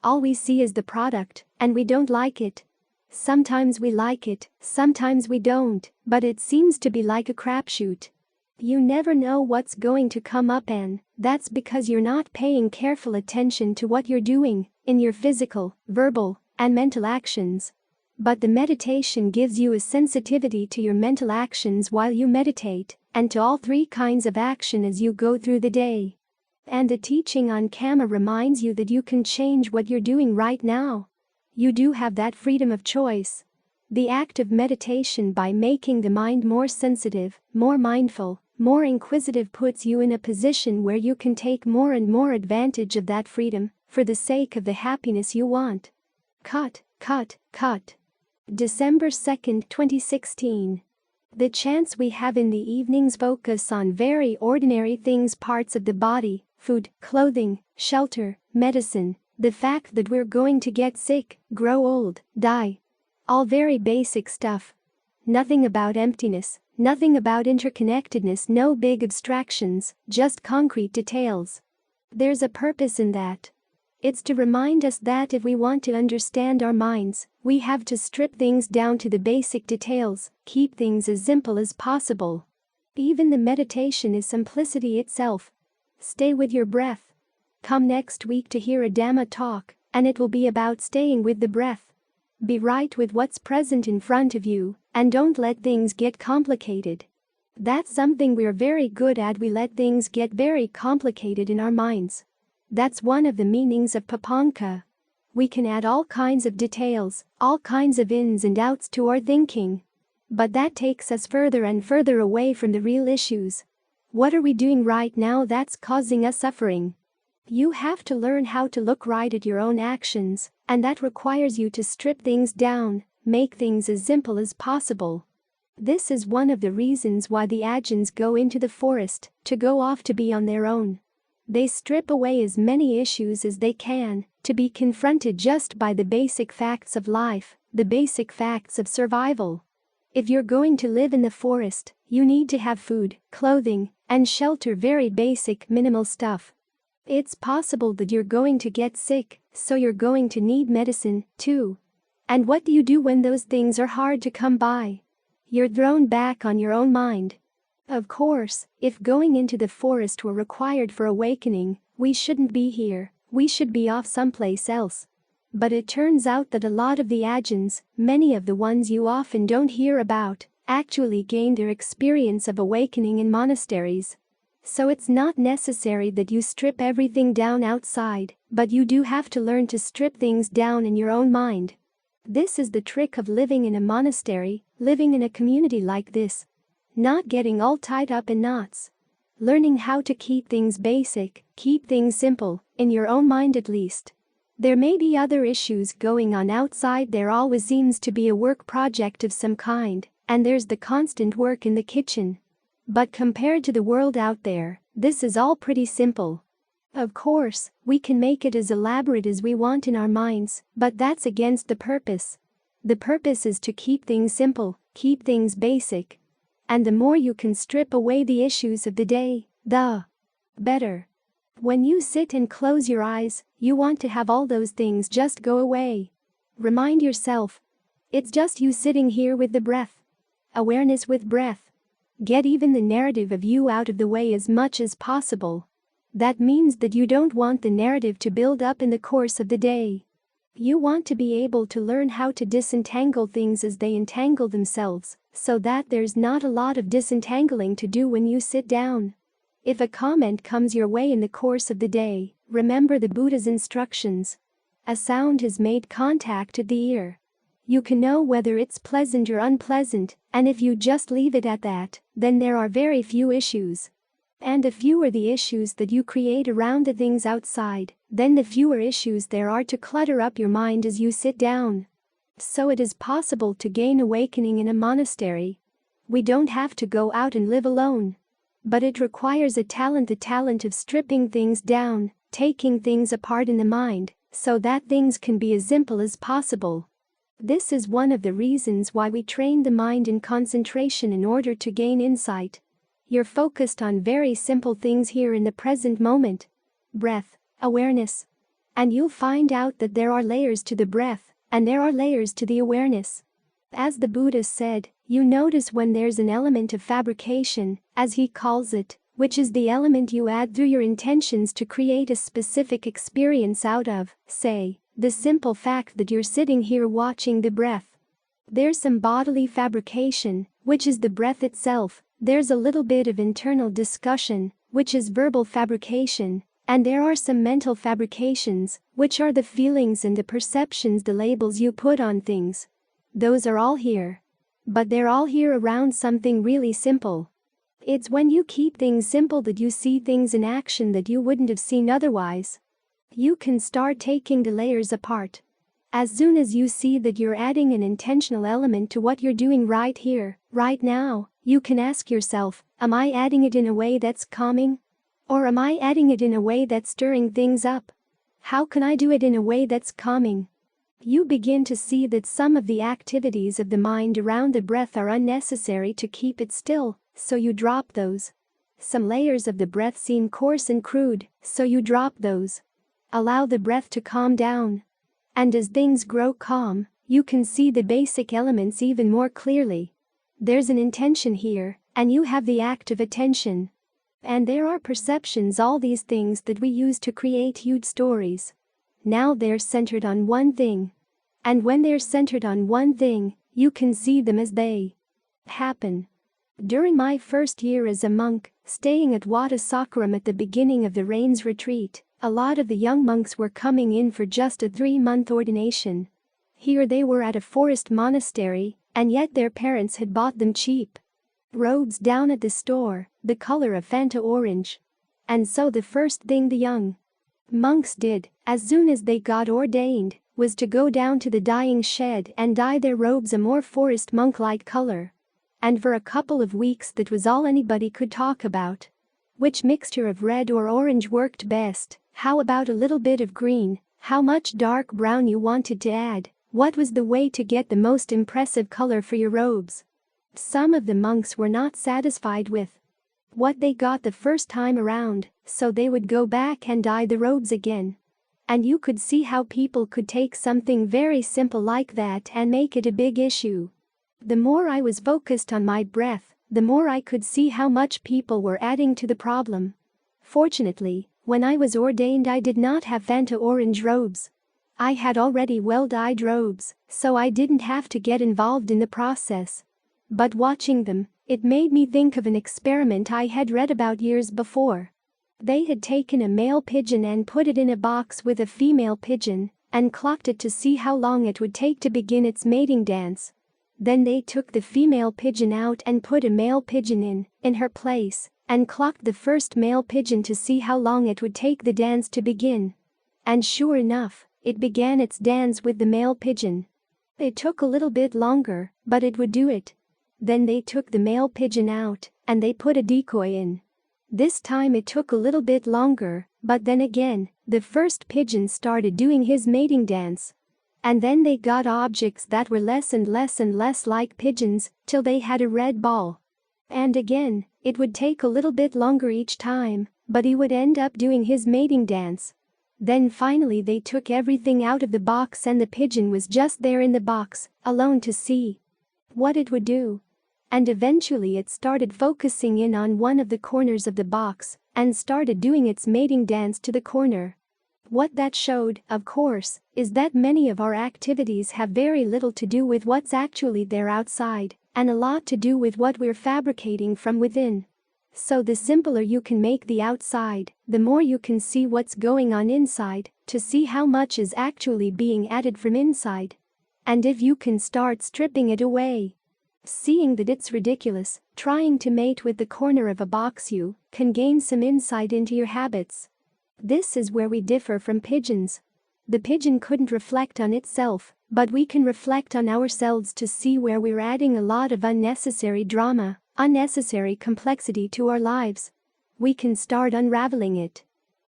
All we see is the product, and we don't like it. Sometimes we like it, sometimes we don't, but it seems to be like a crapshoot. You never know what's going to come up, and that's because you're not paying careful attention to what you're doing in your physical, verbal, and mental actions. But the meditation gives you a sensitivity to your mental actions while you meditate, and to all 3 kinds of action as you go through the day. And the teaching on kamma reminds you that you can change what you're doing right now. You do have that freedom of choice. The act of meditation, by making the mind more sensitive, more mindful, more inquisitive, puts you in a position where you can take more and more advantage of that freedom, for the sake of the happiness you want. Cut. December 2, 2016. The chants we have in the evenings focus on very ordinary things, parts of the body, food, clothing, shelter, medicine, the fact that we're going to get sick, grow old, die. All very basic stuff. Nothing about emptiness, nothing about interconnectedness, no big abstractions, just concrete details. There's a purpose in that. It's to remind us that if we want to understand our minds, we have to strip things down to the basic details, keep things as simple as possible. Even the meditation is simplicity itself. Stay with your breath. Come next week to hear a Dhamma talk, and it will be about staying with the breath. Be right with what's present in front of you, and don't let things get complicated. That's something we're very good at. We let things get very complicated in our minds. That's one of the meanings of papanka. We can add all kinds of details, all kinds of ins and outs to our thinking. But that takes us further and further away from the real issues. What are we doing right now that's causing us suffering? You have to learn how to look right at your own actions, and that requires you to strip things down, make things as simple as possible. This is one of the reasons why the Ajahns go into the forest, to go off to be on their own. They strip away as many issues as they can, to be confronted just by the basic facts of life, the basic facts of survival. If you're going to live in the forest, you need to have food, clothing, and shelter, very basic, minimal stuff. It's possible that you're going to get sick, so you're going to need medicine, too. And what do you do when those things are hard to come by? You're thrown back on your own mind. Of course, if going into the forest were required for awakening, we shouldn't be here, we should be off someplace else. But it turns out that a lot of the Ajahns, many of the ones you often don't hear about, actually gained their experience of awakening in monasteries. So it's not necessary that you strip everything down outside, but you do have to learn to strip things down in your own mind. This is the trick of living in a monastery, living in a community like this. Not getting all tied up in knots. Learning how to keep things basic, keep things simple, in your own mind at least. There may be other issues going on outside, there always seems to be a work project of some kind, and there's the constant work in the kitchen. But compared to the world out there, this is all pretty simple. Of course, we can make it as elaborate as we want in our minds, but that's against the purpose. The purpose is to keep things simple, keep things basic. And the more you can strip away the issues of the day, the better. When you sit and close your eyes, you want to have all those things just go away. Remind yourself, it's just you sitting here with the breath. Awareness with breath. Get even the narrative of you out of the way as much as possible. That means that you don't want the narrative to build up in the course of the day. You want to be able to learn how to disentangle things as they entangle themselves, so that there's not a lot of disentangling to do when you sit down. If a comment comes your way in the course of the day, remember the Buddha's instructions. A sound has made contact at the ear. You can know whether it's pleasant or unpleasant, and if you just leave it at that, then there are very few issues. And the fewer the issues that you create around the things outside, then the fewer issues there are to clutter up your mind as you sit down. So it is possible to gain awakening in a monastery. We don't have to go out and live alone. But it requires the talent of stripping things down, taking things apart in the mind, so that things can be as simple as possible. This is one of the reasons why we train the mind in concentration in order to gain insight. You're focused on very simple things here in the present moment. Breath, awareness. And you'll find out that there are layers to the breath, and there are layers to the awareness. As the Buddha said, you notice when there's an element of fabrication, as he calls it, which is the element you add through your intentions to create a specific experience out of, say, the simple fact that you're sitting here watching the breath. There's some bodily fabrication, which is the breath itself. There's a little bit of internal discussion, which is verbal fabrication, and there are some mental fabrications, which are the feelings and the perceptions, the labels you put on things. Those are all here. But they're all here around something really simple. It's when you keep things simple that you see things in action that you wouldn't have seen otherwise. You can start taking the layers apart. As soon as you see that you're adding an intentional element to what you're doing right here, right now, you can ask yourself, am I adding it in a way that's calming? Or am I adding it in a way that's stirring things up? How can I do it in a way that's calming? You begin to see that some of the activities of the mind around the breath are unnecessary to keep it still, so you drop those. Some layers of the breath seem coarse and crude, so you drop those. Allow the breath to calm down. And as things grow calm, you can see the basic elements even more clearly. There's an intention here, and you have the act of attention. And there are perceptions, all these things that we use to create huge stories. Now they're centered on one thing. And when they're centered on one thing, you can see them as they happen. During my first year as a monk, staying at Wat Sakram at the beginning of the Rains retreat, a lot of the young monks were coming in for just a 3-month ordination. Here they were at a forest monastery, and yet their parents had bought them cheap robes down at the store, the color of Fanta orange. And so the first thing the young monks did, as soon as they got ordained, was to go down to the dyeing shed and dye their robes a more forest monk-like color. And for a couple of weeks that was all anybody could talk about. Which mixture of red or orange worked best? How about a little bit of green? How much dark brown you wanted to add? What was the way to get the most impressive color for your robes? Some of the monks were not satisfied with what they got the first time around, so they would go back and dye the robes again. And you could see how people could take something very simple like that and make it a big issue. The more I was focused on my breath, the more I could see how much people were adding to the problem. Fortunately, when I was ordained I did not have Fanta orange robes. I had already well-dyed robes, so I didn't have to get involved in the process. But watching them, it made me think of an experiment I had read about years before. They had taken a male pigeon and put it in a box with a female pigeon, and clocked it to see how long it would take to begin its mating dance. Then they took the female pigeon out and put a male pigeon in her place, and clocked the first male pigeon to see how long it would take the dance to begin. And sure enough, it began its dance with the male pigeon. It took a little bit longer, but it would do it. Then they took the male pigeon out, and they put a decoy in. This time it took a little bit longer, but then again, the first pigeon started doing his mating dance. And then they got objects that were less and less and less like pigeons, till they had a red ball. And again, it would take a little bit longer each time, but he would end up doing his mating dance. Then finally they took everything out of the box and the pigeon was just there in the box, alone to see what it would do. And eventually it started focusing in on one of the corners of the box and started doing its mating dance to the corner. What that showed, of course, is that many of our activities have very little to do with what's actually there outside, and a lot to do with what we're fabricating from within. So the simpler you can make the outside, the more you can see what's going on inside, to see how much is actually being added from inside. And if you can start stripping it away, seeing that it's ridiculous, trying to mate with the corner of a box, you can gain some insight into your habits. This is where we differ from pigeons. The pigeon couldn't reflect on itself, but we can reflect on ourselves to see where we're adding a lot of unnecessary drama, unnecessary complexity to our lives. We can start unraveling it.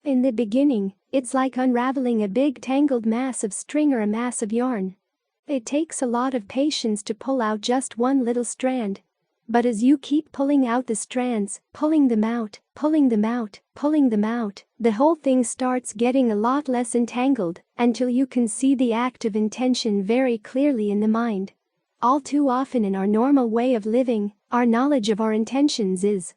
In the beginning, it's like unraveling a big tangled mass of string or a mass of yarn. It takes a lot of patience to pull out just one little strand. But as you keep pulling out the strands, pulling them out, pulling them out, pulling them out, the whole thing starts getting a lot less entangled, until you can see the act of intention very clearly in the mind. All too often in our normal way of living, our knowledge of our intentions is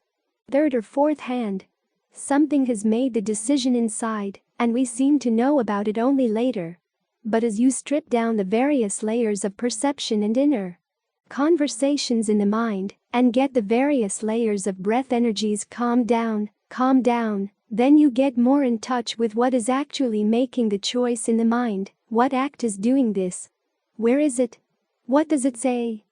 third or fourth hand. Something has made the decision inside, and we seem to know about it only later. But as you strip down the various layers of perception and inner conversations in the mind, and get the various layers of breath energies calmed down, then you get more in touch with what is actually making the choice in the mind. What act is doing this? Where is it? What does it say?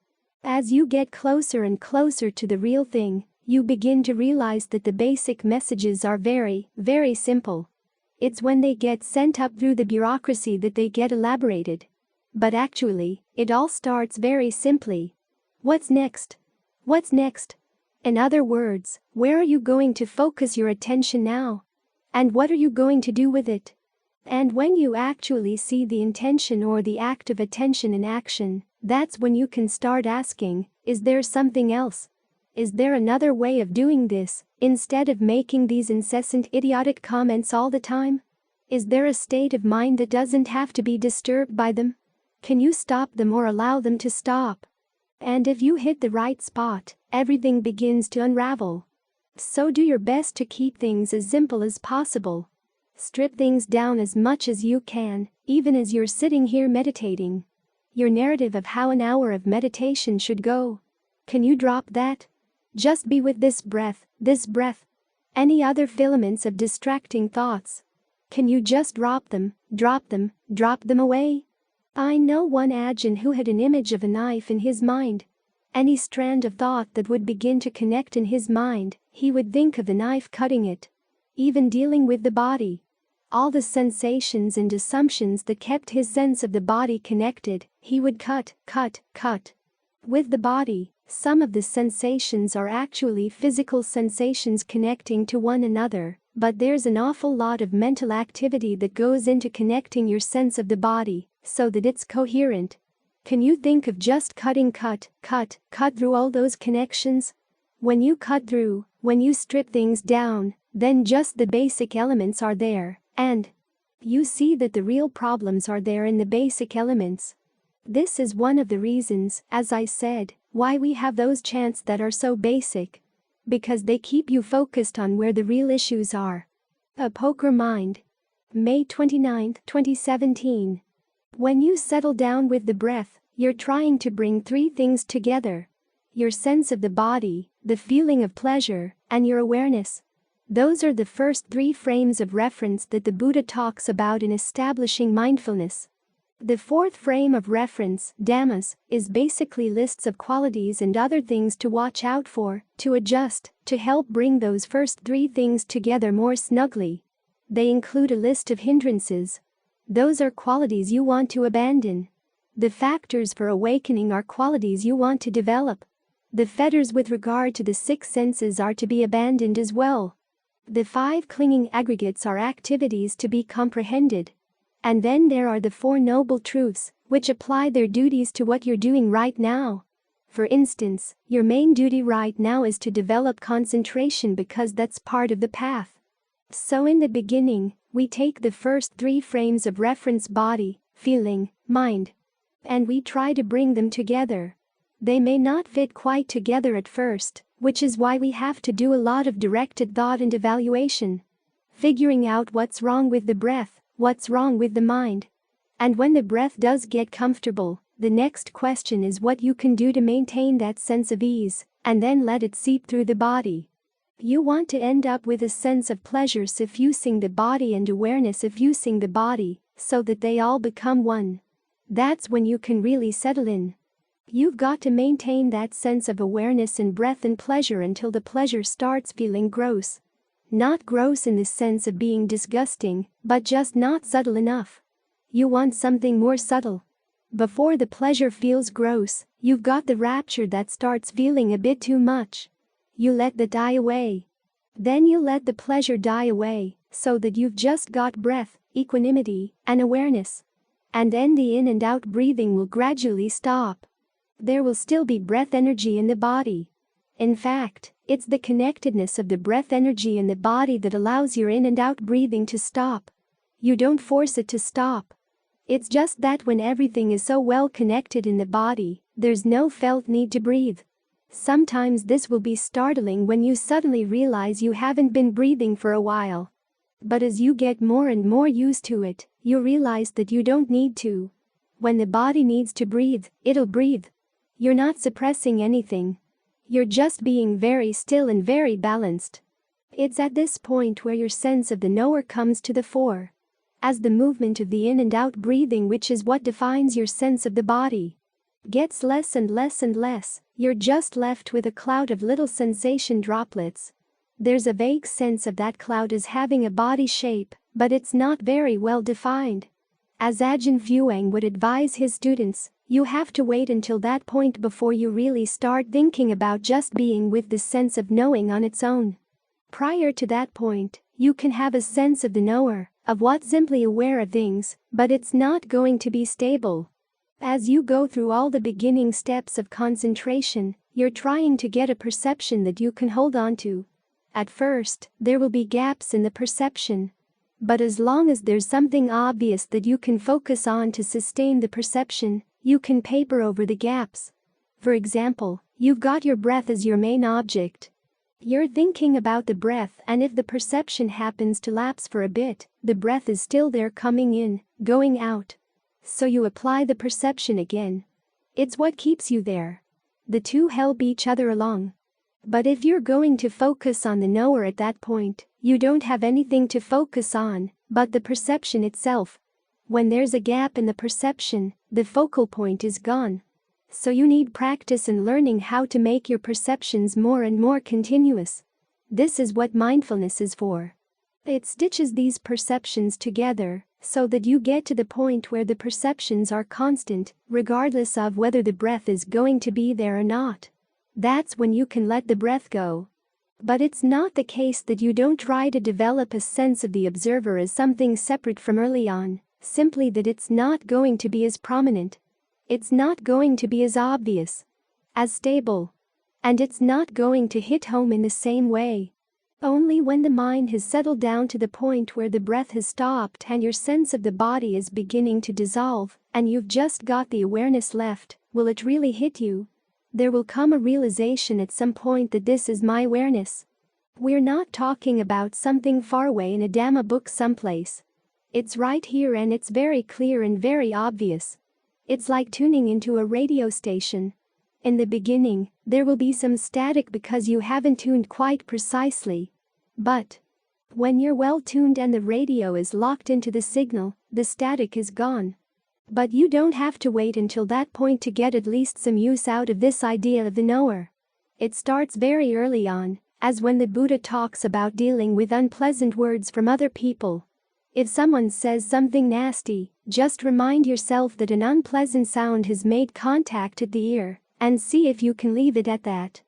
As you get closer and closer to the real thing, you begin to realize that the basic messages are very, very simple. It's when they get sent up through the bureaucracy that they get elaborated. But actually, it all starts very simply. What's next? What's next? In other words, where are you going to focus your attention now? And what are you going to do with it? And when you actually see the intention or the act of attention in action, that's when you can start asking, is there something else? Is there another way of doing this, instead of making these incessant idiotic comments all the time? Is there a state of mind that doesn't have to be disturbed by them? Can you stop them or allow them to stop? And if you hit the right spot, everything begins to unravel. So do your best to keep things as simple as possible. Strip things down as much as you can, even as you're sitting here meditating. Your narrative of how an hour of meditation should go. Can you drop that? Just be with this breath. Any other filaments of distracting thoughts? Can you just drop them away? I know one Ajahn who had an image of a knife in his mind. Any strand of thought that would begin to connect in his mind, he would think of the knife cutting it. Even dealing with the body. All the sensations and assumptions that kept his sense of the body connected, he would cut. With the body, Some of the sensations are actually physical sensations connecting to one another, but there's an awful lot of mental activity that goes into connecting your sense of the body so that it's coherent. Can you think of just cut through all those connections? When you cut through, when you strip things down, then just the basic elements are there, and you see that the real problems are there in the basic elements. This is one of the reasons, as I said, why we have those chants that are so basic. Because they keep you focused on where the real issues are. A Poker Mind. May 29, 2017. When you settle down with the breath, you're trying to bring three things together: your sense of the body, the feeling of pleasure, and your awareness. Those are the first three frames of reference that the Buddha talks about in establishing mindfulness. The fourth frame of reference, dhammas, is basically lists of qualities and other things to watch out for, to adjust, to help bring those first three things together more snugly. They include a list of hindrances. Those are qualities you want to abandon. The factors for awakening are qualities you want to develop. The fetters with regard to the six senses are to be abandoned as well. The five clinging aggregates are activities to be comprehended. And then there are the Four Noble Truths, which apply their duties to what you're doing right now. For instance, your main duty right now is to develop concentration because that's part of the path. So in the beginning, we take the first three frames of reference: body, feeling, mind. And we try to bring them together. They may not fit quite together at first, which is why we have to do a lot of directed thought and evaluation. Figuring out what's wrong with the breath, what's wrong with the mind. And when the breath does get comfortable, the next question is what you can do to maintain that sense of ease, and then let it seep through the body. You want to end up with a sense of pleasure suffusing the body and awareness suffusing the body, so that they all become one. That's when you can really settle in. You've got to maintain that sense of awareness and breath and pleasure until the pleasure starts feeling gross. Not gross in the sense of being disgusting, but just not subtle enough. You want something more subtle. Before the pleasure feels gross, you've got the rapture that starts feeling a bit too much. You let that die away. Then you let the pleasure die away, so that you've just got breath, equanimity, and awareness. And then the in and out breathing will gradually stop. There will still be breath energy in the body. In fact, it's the connectedness of the breath energy in the body that allows your in and out breathing to stop. You don't force it to stop. It's just that when everything is so well connected in the body, there's no felt need to breathe. Sometimes this will be startling when you suddenly realize you haven't been breathing for a while. But as you get more and more used to it, you realize that you don't need to. When the body needs to breathe, it'll breathe. You're not suppressing anything. You're just being very still and very balanced. It's at this point where your sense of the knower comes to the fore. As the movement of the in and out breathing, which is what defines your sense of the body, gets less and less and less, you're just left with a cloud of little sensation droplets. There's a vague sense of that cloud as having a body shape, but it's not very well defined. As Ajahn Fuang would advise his students, you have to wait until that point before you really start thinking about just being with the sense of knowing on its own. Prior to that point, you can have a sense of the knower, of what's simply aware of things, but it's not going to be stable. As you go through all the beginning steps of concentration, you're trying to get a perception that you can hold on to. At first, there will be gaps in the perception. But as long as there's something obvious that you can focus on to sustain the perception, you can paper over the gaps. For example, you've got your breath as your main object. You're thinking about the breath, and if the perception happens to lapse for a bit, the breath is still there, coming in, going out. So you apply the perception again. It's what keeps you there. The two help each other along. But if you're going to focus on the knower at that point, you don't have anything to focus on but the perception itself. When there's a gap in the perception, the focal point is gone. So you need practice in learning how to make your perceptions more and more continuous. This is what mindfulness is for. It stitches these perceptions together so that you get to the point where the perceptions are constant, regardless of whether the breath is going to be there or not. That's when you can let the breath go. But it's not the case that you don't try to develop a sense of the observer as something separate from early on, simply that it's not going to be as prominent. It's not going to be as obvious, as stable. And it's not going to hit home in the same way. Only when the mind has settled down to the point where the breath has stopped and your sense of the body is beginning to dissolve, and you've just got the awareness left, will it really hit you. There will come a realization at some point that this is my awareness. We're not talking about something far away in a Dhamma book someplace. It's right here and it's very clear and very obvious. It's like tuning into a radio station. In the beginning, there will be some static because you haven't tuned quite precisely. But when you're well tuned and the radio is locked into the signal, the static is gone. But you don't have to wait until that point to get at least some use out of this idea of the knower. It starts very early on, as when the Buddha talks about dealing with unpleasant words from other people. If someone says something nasty, just remind yourself that an unpleasant sound has made contact at the ear, and see if you can leave it at that.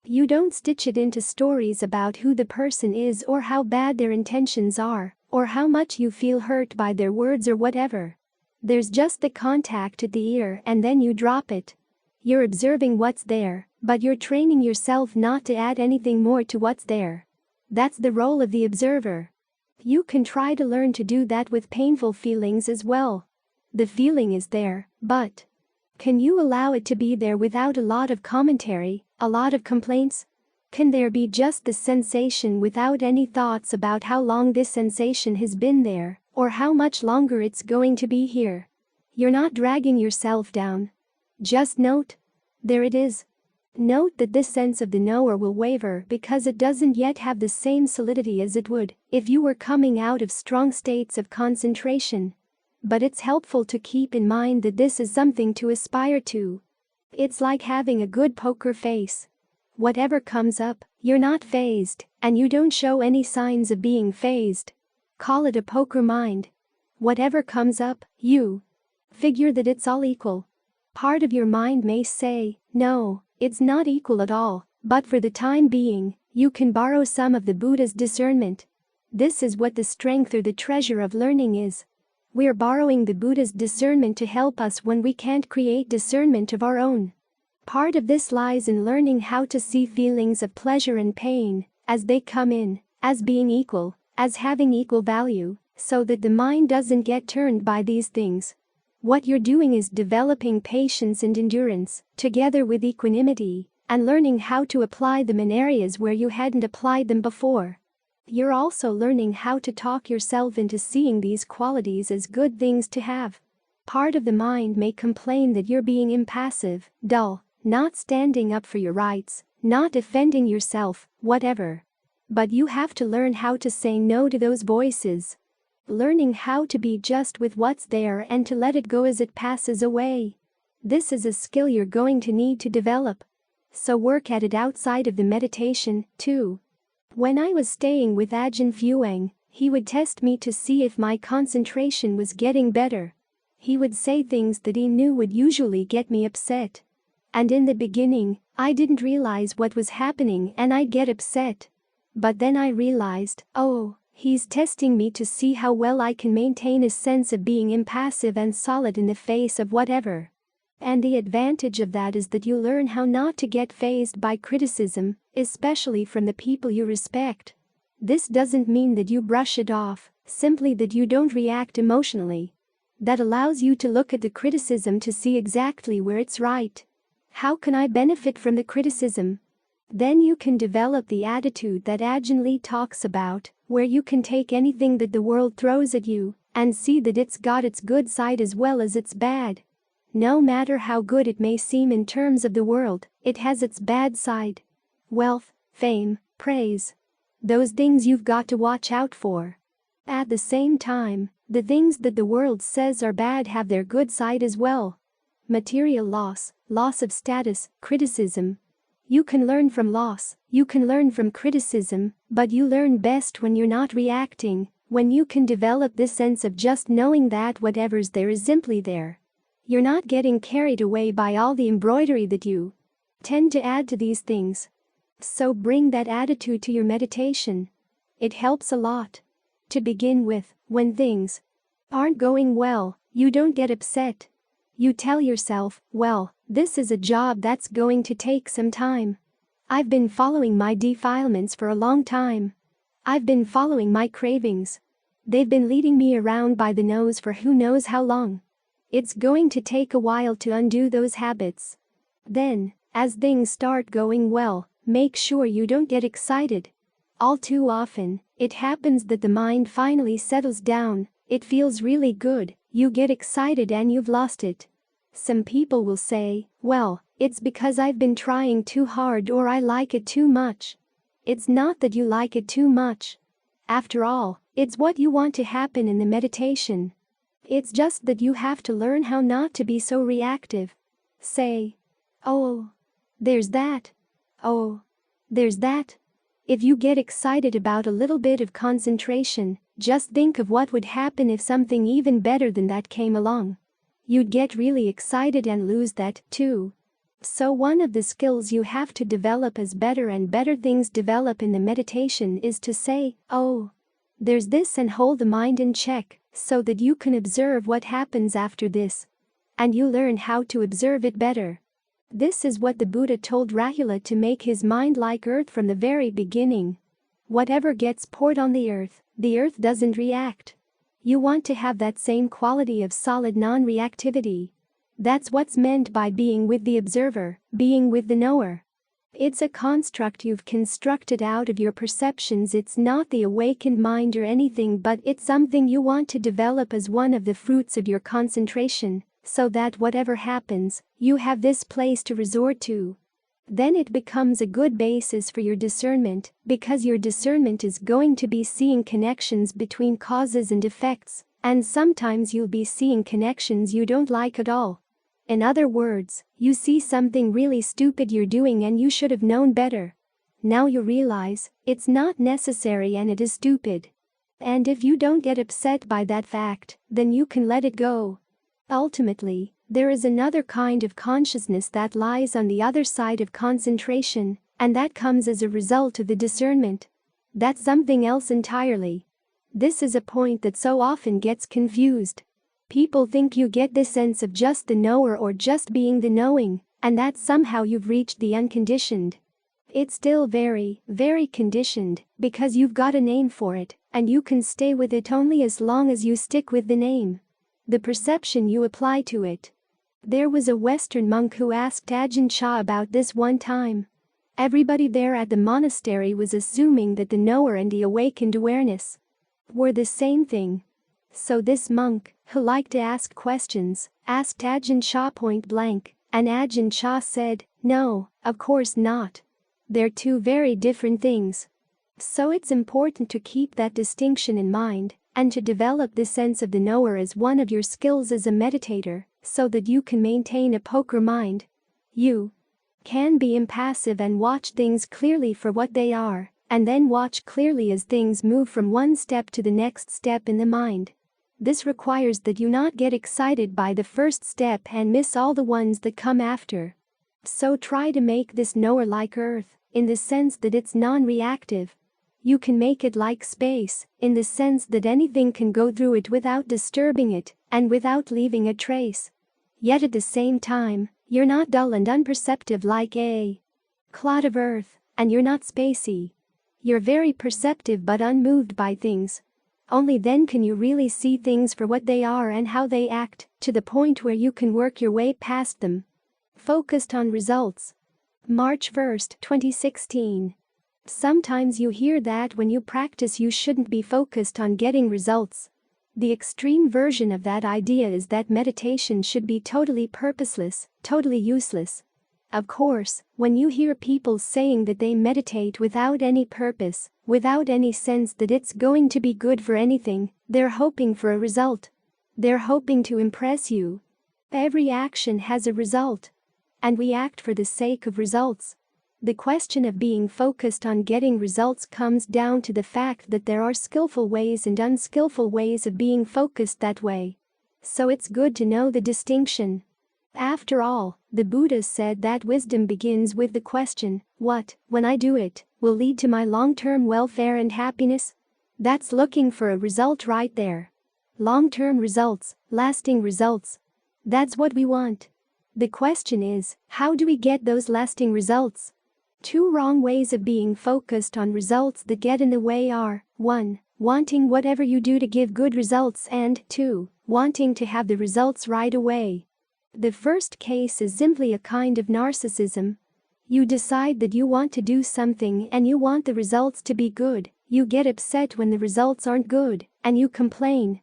You don't stitch it into stories about who the person is or how bad their intentions are, or how much you feel hurt by their words or whatever. There's just the contact at the ear and then you drop it. You're observing what's there, but you're training yourself not to add anything more to what's there. That's the role of the observer. You can try to learn to do that with painful feelings as well. The feeling is there, but can you allow it to be there without a lot of commentary, a lot of complaints? Can there be just the sensation without any thoughts about how long this sensation has been there, or how much longer it's going to be here? You're not dragging yourself down. Just note. There it is. Note that this sense of the knower will waver because it doesn't yet have the same solidity as it would if you were coming out of strong states of concentration. But it's helpful to keep in mind that this is something to aspire to. It's like having a good poker face. Whatever comes up, you're not fazed, and you don't show any signs of being fazed. Call it a poker mind. Whatever comes up, you figure that it's all equal. Part of your mind may say, no, it's not equal at all, but for the time being, you can borrow some of the Buddha's discernment. This is what the strength or the treasure of learning is. We're borrowing the Buddha's discernment to help us when we can't create discernment of our own. Part of this lies in learning how to see feelings of pleasure and pain, as they come in, as being equal, as having equal value, so that the mind doesn't get turned by these things. What you're doing is developing patience and endurance, together with equanimity, and learning how to apply them in areas where you hadn't applied them before. You're also learning how to talk yourself into seeing these qualities as good things to have. Part of the mind may complain that you're being impassive, dull, not standing up for your rights, not defending yourself, whatever. But you have to learn how to say no to those voices. Learning how to be just with what's there and to let it go as it passes away. This is a skill you're going to need to develop. So work at it outside of the meditation, too. When I was staying with Ajahn Fuang, he would test me to see if my concentration was getting better. He would say things that he knew would usually get me upset. And in the beginning, I didn't realize what was happening and I'd get upset. But then I realized, oh, he's testing me to see how well I can maintain a sense of being impassive and solid in the face of whatever. And the advantage of that is that you learn how not to get fazed by criticism, especially from the people you respect. This doesn't mean that you brush it off, simply that you don't react emotionally. That allows you to look at the criticism to see exactly where it's right. How can I benefit from the criticism? Then you can develop the attitude that Ajahn Lee talks about, where you can take anything that the world throws at you and see that it's got its good side as well as its bad. No matter how good it may seem in terms of the world, it has its bad side. Wealth, fame, praise. Those things you've got to watch out for. At the same time, the things that the world says are bad have their good side as well. Material loss, loss of status, criticism. You can learn from loss, you can learn from criticism, but you learn best when you're not reacting, when you can develop this sense of just knowing that whatever's there is simply there. You're not getting carried away by all the embroidery that you tend to add to these things. So bring that attitude to your meditation. It helps a lot. To begin with, when things aren't going well, you don't get upset. You tell yourself, well, this is a job that's going to take some time. I've been following my defilements for a long time. I've been following my cravings. They've been leading me around by the nose for who knows how long. It's going to take a while to undo those habits. Then, as things start going well, make sure you don't get excited. All too often, it happens that the mind finally settles down, it feels really good, you get excited and you've lost it. Some people will say, well, it's because I've been trying too hard or I like it too much. It's not that you like it too much. After all, it's what you want to happen in the meditation. It's just that you have to learn how not to be so reactive. Say, oh, there's that. Oh, there's that. If you get excited about a little bit of concentration, just think of what would happen if something even better than that came along. You'd get really excited and lose that, too. So one of the skills you have to develop as better and better things develop in the meditation is to say, oh, there's this, and hold the mind in check, so that you can observe what happens after this. And you learn how to observe it better. This is what the Buddha told Rahula to make his mind like earth from the very beginning. Whatever gets poured on the earth doesn't react. You want to have that same quality of solid non-reactivity. That's what's meant by being with the observer, being with the knower. It's a construct you've constructed out of your perceptions. It's not the awakened mind or anything, but it's something you want to develop as one of the fruits of your concentration, so that whatever happens, you have this place to resort to. Then it becomes a good basis for your discernment, because your discernment is going to be seeing connections between causes and effects, and sometimes you'll be seeing connections you don't like at all. In other words, you see something really stupid you're doing and you should have known better. Now you realize it's not necessary and it is stupid. And if you don't get upset by that fact, then you can let it go. Ultimately, there is another kind of consciousness that lies on the other side of concentration, and that comes as a result of the discernment. That's something else entirely. This is a point that so often gets confused. People think you get this sense of just the knower or just being the knowing, and that somehow you've reached the unconditioned. It's still very, very conditioned, because you've got a name for it, and you can stay with it only as long as you stick with the name. The perception you apply to it. There was a Western monk who asked Ajahn Chah about this one time. Everybody there at the monastery was assuming that the knower and the awakened awareness were the same thing. So this monk, who liked to ask questions, asked Ajahn Chah point blank, and Ajahn Chah said, no, of course not. They're two very different things. So it's important to keep that distinction in mind, and to develop this sense of the knower as one of your skills as a meditator, so that you can maintain a poker mind. You can be impassive and watch things clearly for what they are, and then watch clearly as things move from one step to the next step in the mind. This requires that you not get excited by the first step and miss all the ones that come after. So try to make this knower like earth, in the sense that it's non-reactive. You can make it like space, in the sense that anything can go through it without disturbing it, and without leaving a trace. Yet at the same time, you're not dull and unperceptive like a clod of earth, and you're not spacey. You're very perceptive but unmoved by things. Only then can you really see things for what they are and how they act, to the point where you can work your way past them. Focused on results. March 1st, 2016. Sometimes you hear that when you practice you shouldn't be focused on getting results. The extreme version of that idea is that meditation should be totally purposeless, totally useless. Of course, when you hear people saying that they meditate without any purpose, without any sense that it's going to be good for anything, they're hoping for a result. They're hoping to impress you. Every action has a result. And we act for the sake of results. The question of being focused on getting results comes down to the fact that there are skillful ways and unskillful ways of being focused that way. So it's good to know the distinction. After all, The Buddha said that wisdom begins with the question, what, when I do it, will lead to my long-term welfare and happiness? That's looking for a result right there. Long-term results, lasting results. That's what we want. The question is, how do we get those lasting results? Two wrong ways of being focused on results that get in the way are, 1. Wanting whatever you do to give good results, and 2. Wanting to have the results right away. The first case is simply a kind of narcissism. You decide that you want to do something and you want the results to be good. You get upset when the results aren't good, and you complain.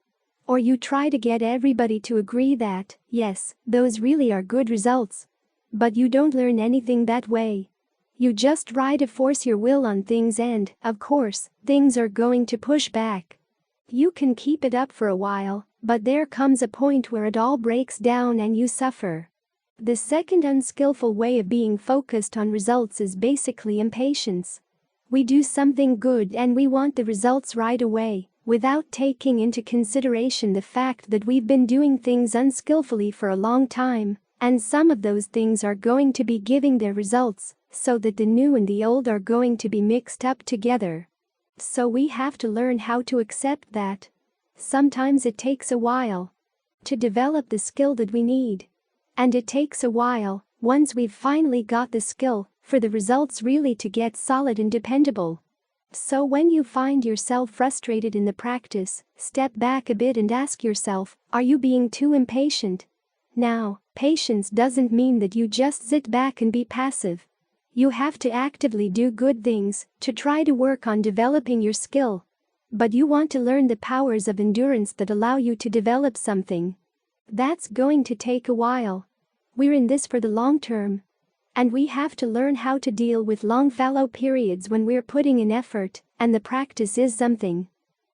Or you try to get everybody to agree that, yes, those really are good results. But you don't learn anything that way. You just try to force your will on things and, of course, things are going to push back. You can keep it up for a while, but there comes a point where it all breaks down and you suffer. The second unskillful way of being focused on results is basically impatience. We do something good and we want the results right away, without taking into consideration the fact that we've been doing things unskillfully for a long time, and some of those things are going to be giving their results, so that the new and the old are going to be mixed up together. So we have to learn how to accept that. Sometimes it takes a while to develop the skill that we need. And it takes a while, once we've finally got the skill, for the results really to get solid and dependable. So when you find yourself frustrated in the practice, step back a bit and ask yourself, are you being too impatient? Now, patience doesn't mean that you just sit back and be passive. You have to actively do good things to try to work on developing your skill. But you want to learn the powers of endurance that allow you to develop something. That's going to take a while. We're in this for the long term. And we have to learn how to deal with long fallow periods when we're putting in effort, and the practice is something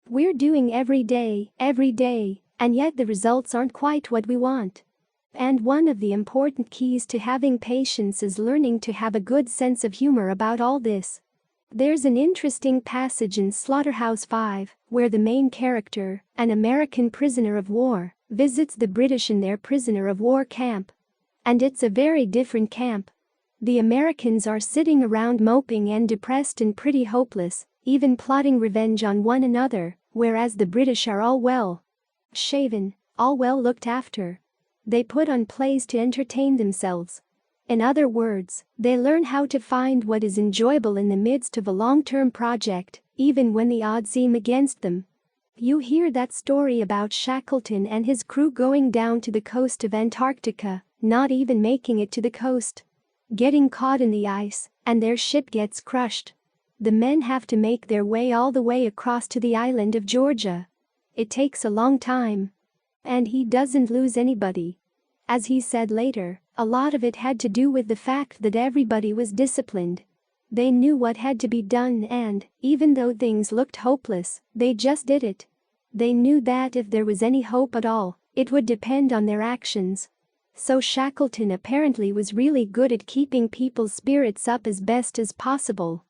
we're doing every day, and yet the results aren't quite what we want. And one of the important keys to having patience is learning to have a good sense of humor about all this. There's an interesting passage in Slaughterhouse-Five, where the main character, an American prisoner of war, visits the British in their prisoner of war camp. And it's a very different camp. The Americans are sitting around moping and depressed and pretty hopeless, even plotting revenge on one another, whereas the British are all well shaven, all well looked after. They put on plays to entertain themselves. In other words, they learn how to find what is enjoyable in the midst of a long-term project, even when the odds seem against them. You hear that story about Shackleton and his crew going down to the coast of Antarctica, not even making it to the coast, getting caught in the ice, and their ship gets crushed. The men have to make their way all the way across to the island of Georgia. It takes a long time. And he doesn't lose anybody. As he said later, a lot of it had to do with the fact that everybody was disciplined. They knew what had to be done and, even though things looked hopeless, they just did it. They knew that if there was any hope at all, it would depend on their actions. So Shackleton apparently was really good at keeping people's spirits up as best as possible.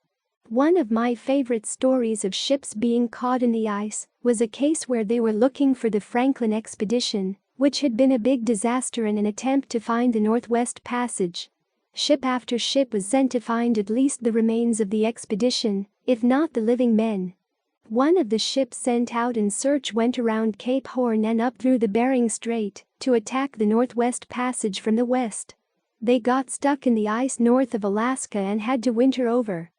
One of my favorite stories of ships being caught in the ice was a case where they were looking for the Franklin expedition, which had been a big disaster in an attempt to find the Northwest Passage. Ship after ship was sent to find at least the remains of the expedition, if not the living men. One of the ships sent out in search went around Cape Horn and up through the Bering Strait to attack the Northwest Passage from the west. They got stuck in the ice north of Alaska and had to winter over.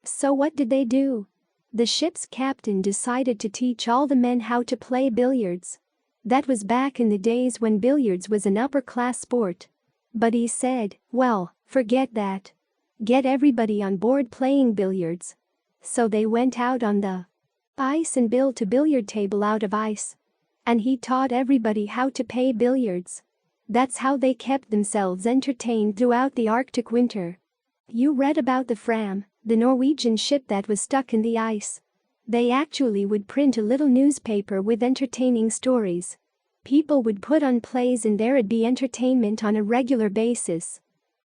So what did they do? The ship's captain decided to teach all the men how to play billiards. That was back in the days when billiards was an upper-class sport. But he said, well, forget that. Get everybody on board playing billiards. So they went out on the ice and built a billiard table out of ice. And he taught everybody how to play billiards. That's how they kept themselves entertained throughout the Arctic winter. You read about the Fram, the Norwegian ship that was stuck in the ice. They actually would print a little newspaper with entertaining stories. People would put on plays and there'd be entertainment on a regular basis.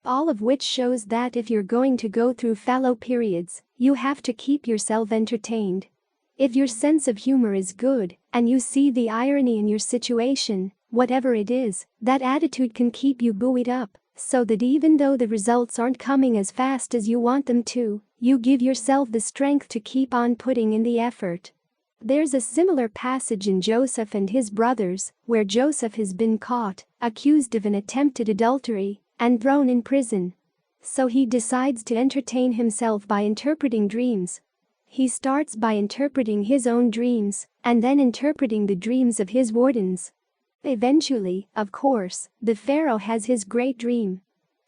All of which shows that if you're going to go through fallow periods, you have to keep yourself entertained. If your sense of humor is good, and you see the irony in your situation, whatever it is, that attitude can keep you buoyed up, So that even though the results aren't coming as fast as you want them to, you give yourself the strength to keep on putting in the effort. There's a similar passage in Joseph and his brothers, where Joseph has been caught, accused of an attempted adultery, and thrown in prison. So he decides to entertain himself by interpreting dreams. He starts by interpreting his own dreams, and then interpreting the dreams of his wardens. Eventually, of course, the Pharaoh has his great dream.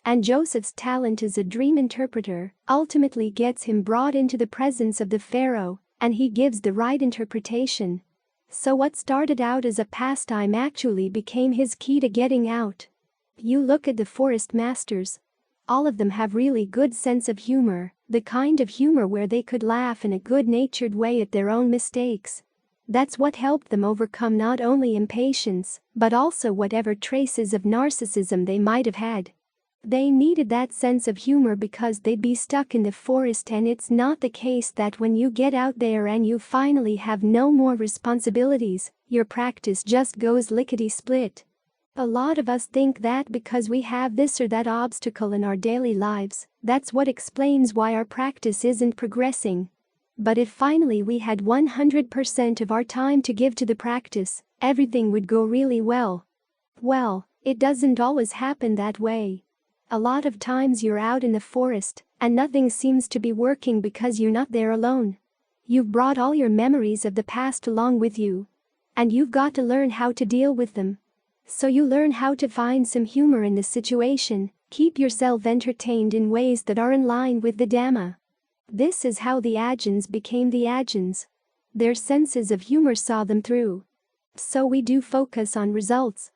And Joseph's talent as a dream interpreter ultimately gets him brought into the presence of the Pharaoh, and he gives the right interpretation. So what started out as a pastime actually became his key to getting out. You look at the forest masters. All of them have really good sense of humor, the kind of humor where they could laugh in a good-natured way at their own mistakes. That's what helped them overcome not only impatience, but also whatever traces of narcissism they might have had. They needed that sense of humor because they'd be stuck in the forest, and it's not the case that when you get out there and you finally have no more responsibilities, your practice just goes lickety-split. A lot of us think that because we have this or that obstacle in our daily lives, that's what explains why our practice isn't progressing. But if finally we had 100% of our time to give to the practice, everything would go really well. Well, it doesn't always happen that way. A lot of times you're out in the forest, and nothing seems to be working because you're not there alone. You've brought all your memories of the past along with you. And you've got to learn how to deal with them. So you learn how to find some humor in the situation, keep yourself entertained in ways that are in line with the Dhamma. This is how the Ajahns became the Ajahns. Their senses of humor saw them through. So we do focus on results.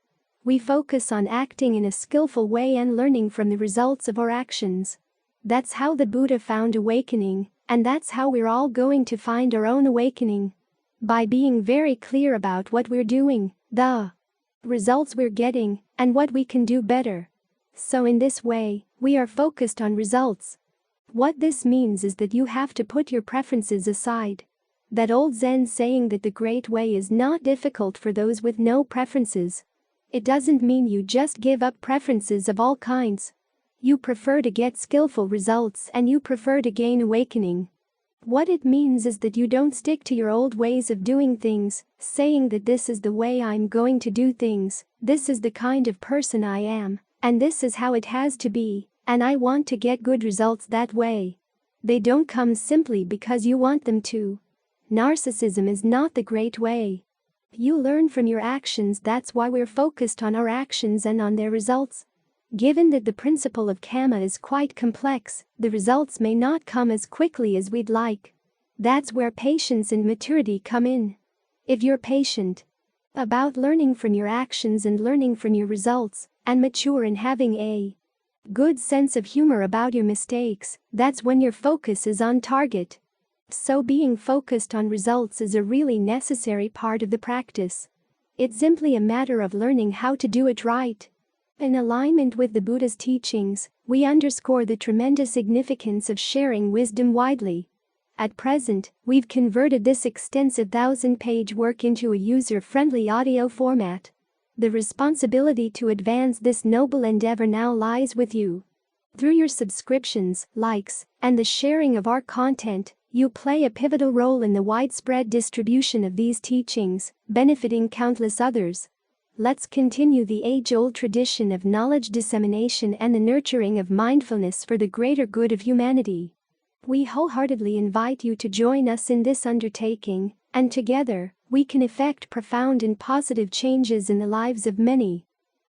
We focus on acting in a skillful way and learning from the results of our actions. That's how the Buddha found awakening, and that's how we're all going to find our own awakening. By being very clear about what we're doing, the results we're getting, and what we can do better. So in this way, we are focused on results. What this means is that you have to put your preferences aside. That old Zen saying that the great way is not difficult for those with no preferences. It doesn't mean you just give up preferences of all kinds. You prefer to get skillful results and you prefer to gain awakening. What it means is that you don't stick to your old ways of doing things, saying that this is the way I'm going to do things, this is the kind of person I am, and this is how it has to be, and I want to get good results that way. They don't come simply because you want them to. Narcissism is not the great way. You learn from your actions, that's why we're focused on our actions and on their results. Given that the principle of karma is quite complex, the results may not come as quickly as we'd like. That's where patience and maturity come in. If you're patient about learning from your actions and learning from your results, and mature in having a good sense of humor about your mistakes, that's when your focus is on target. So being focused on results is a really necessary part of the practice. It's simply a matter of learning how to do it right. In alignment with the Buddha's teachings, we underscore the tremendous significance of sharing wisdom widely. At present, we've converted this extensive 1,000-page work into a user-friendly audio format. The responsibility to advance this noble endeavor now lies with you. Through your subscriptions, likes, and the sharing of our content, you play a pivotal role in the widespread distribution of these teachings, benefiting countless others. Let's continue the age-old tradition of knowledge dissemination and the nurturing of mindfulness for the greater good of humanity. We wholeheartedly invite you to join us in this undertaking, and together, we can effect profound and positive changes in the lives of many.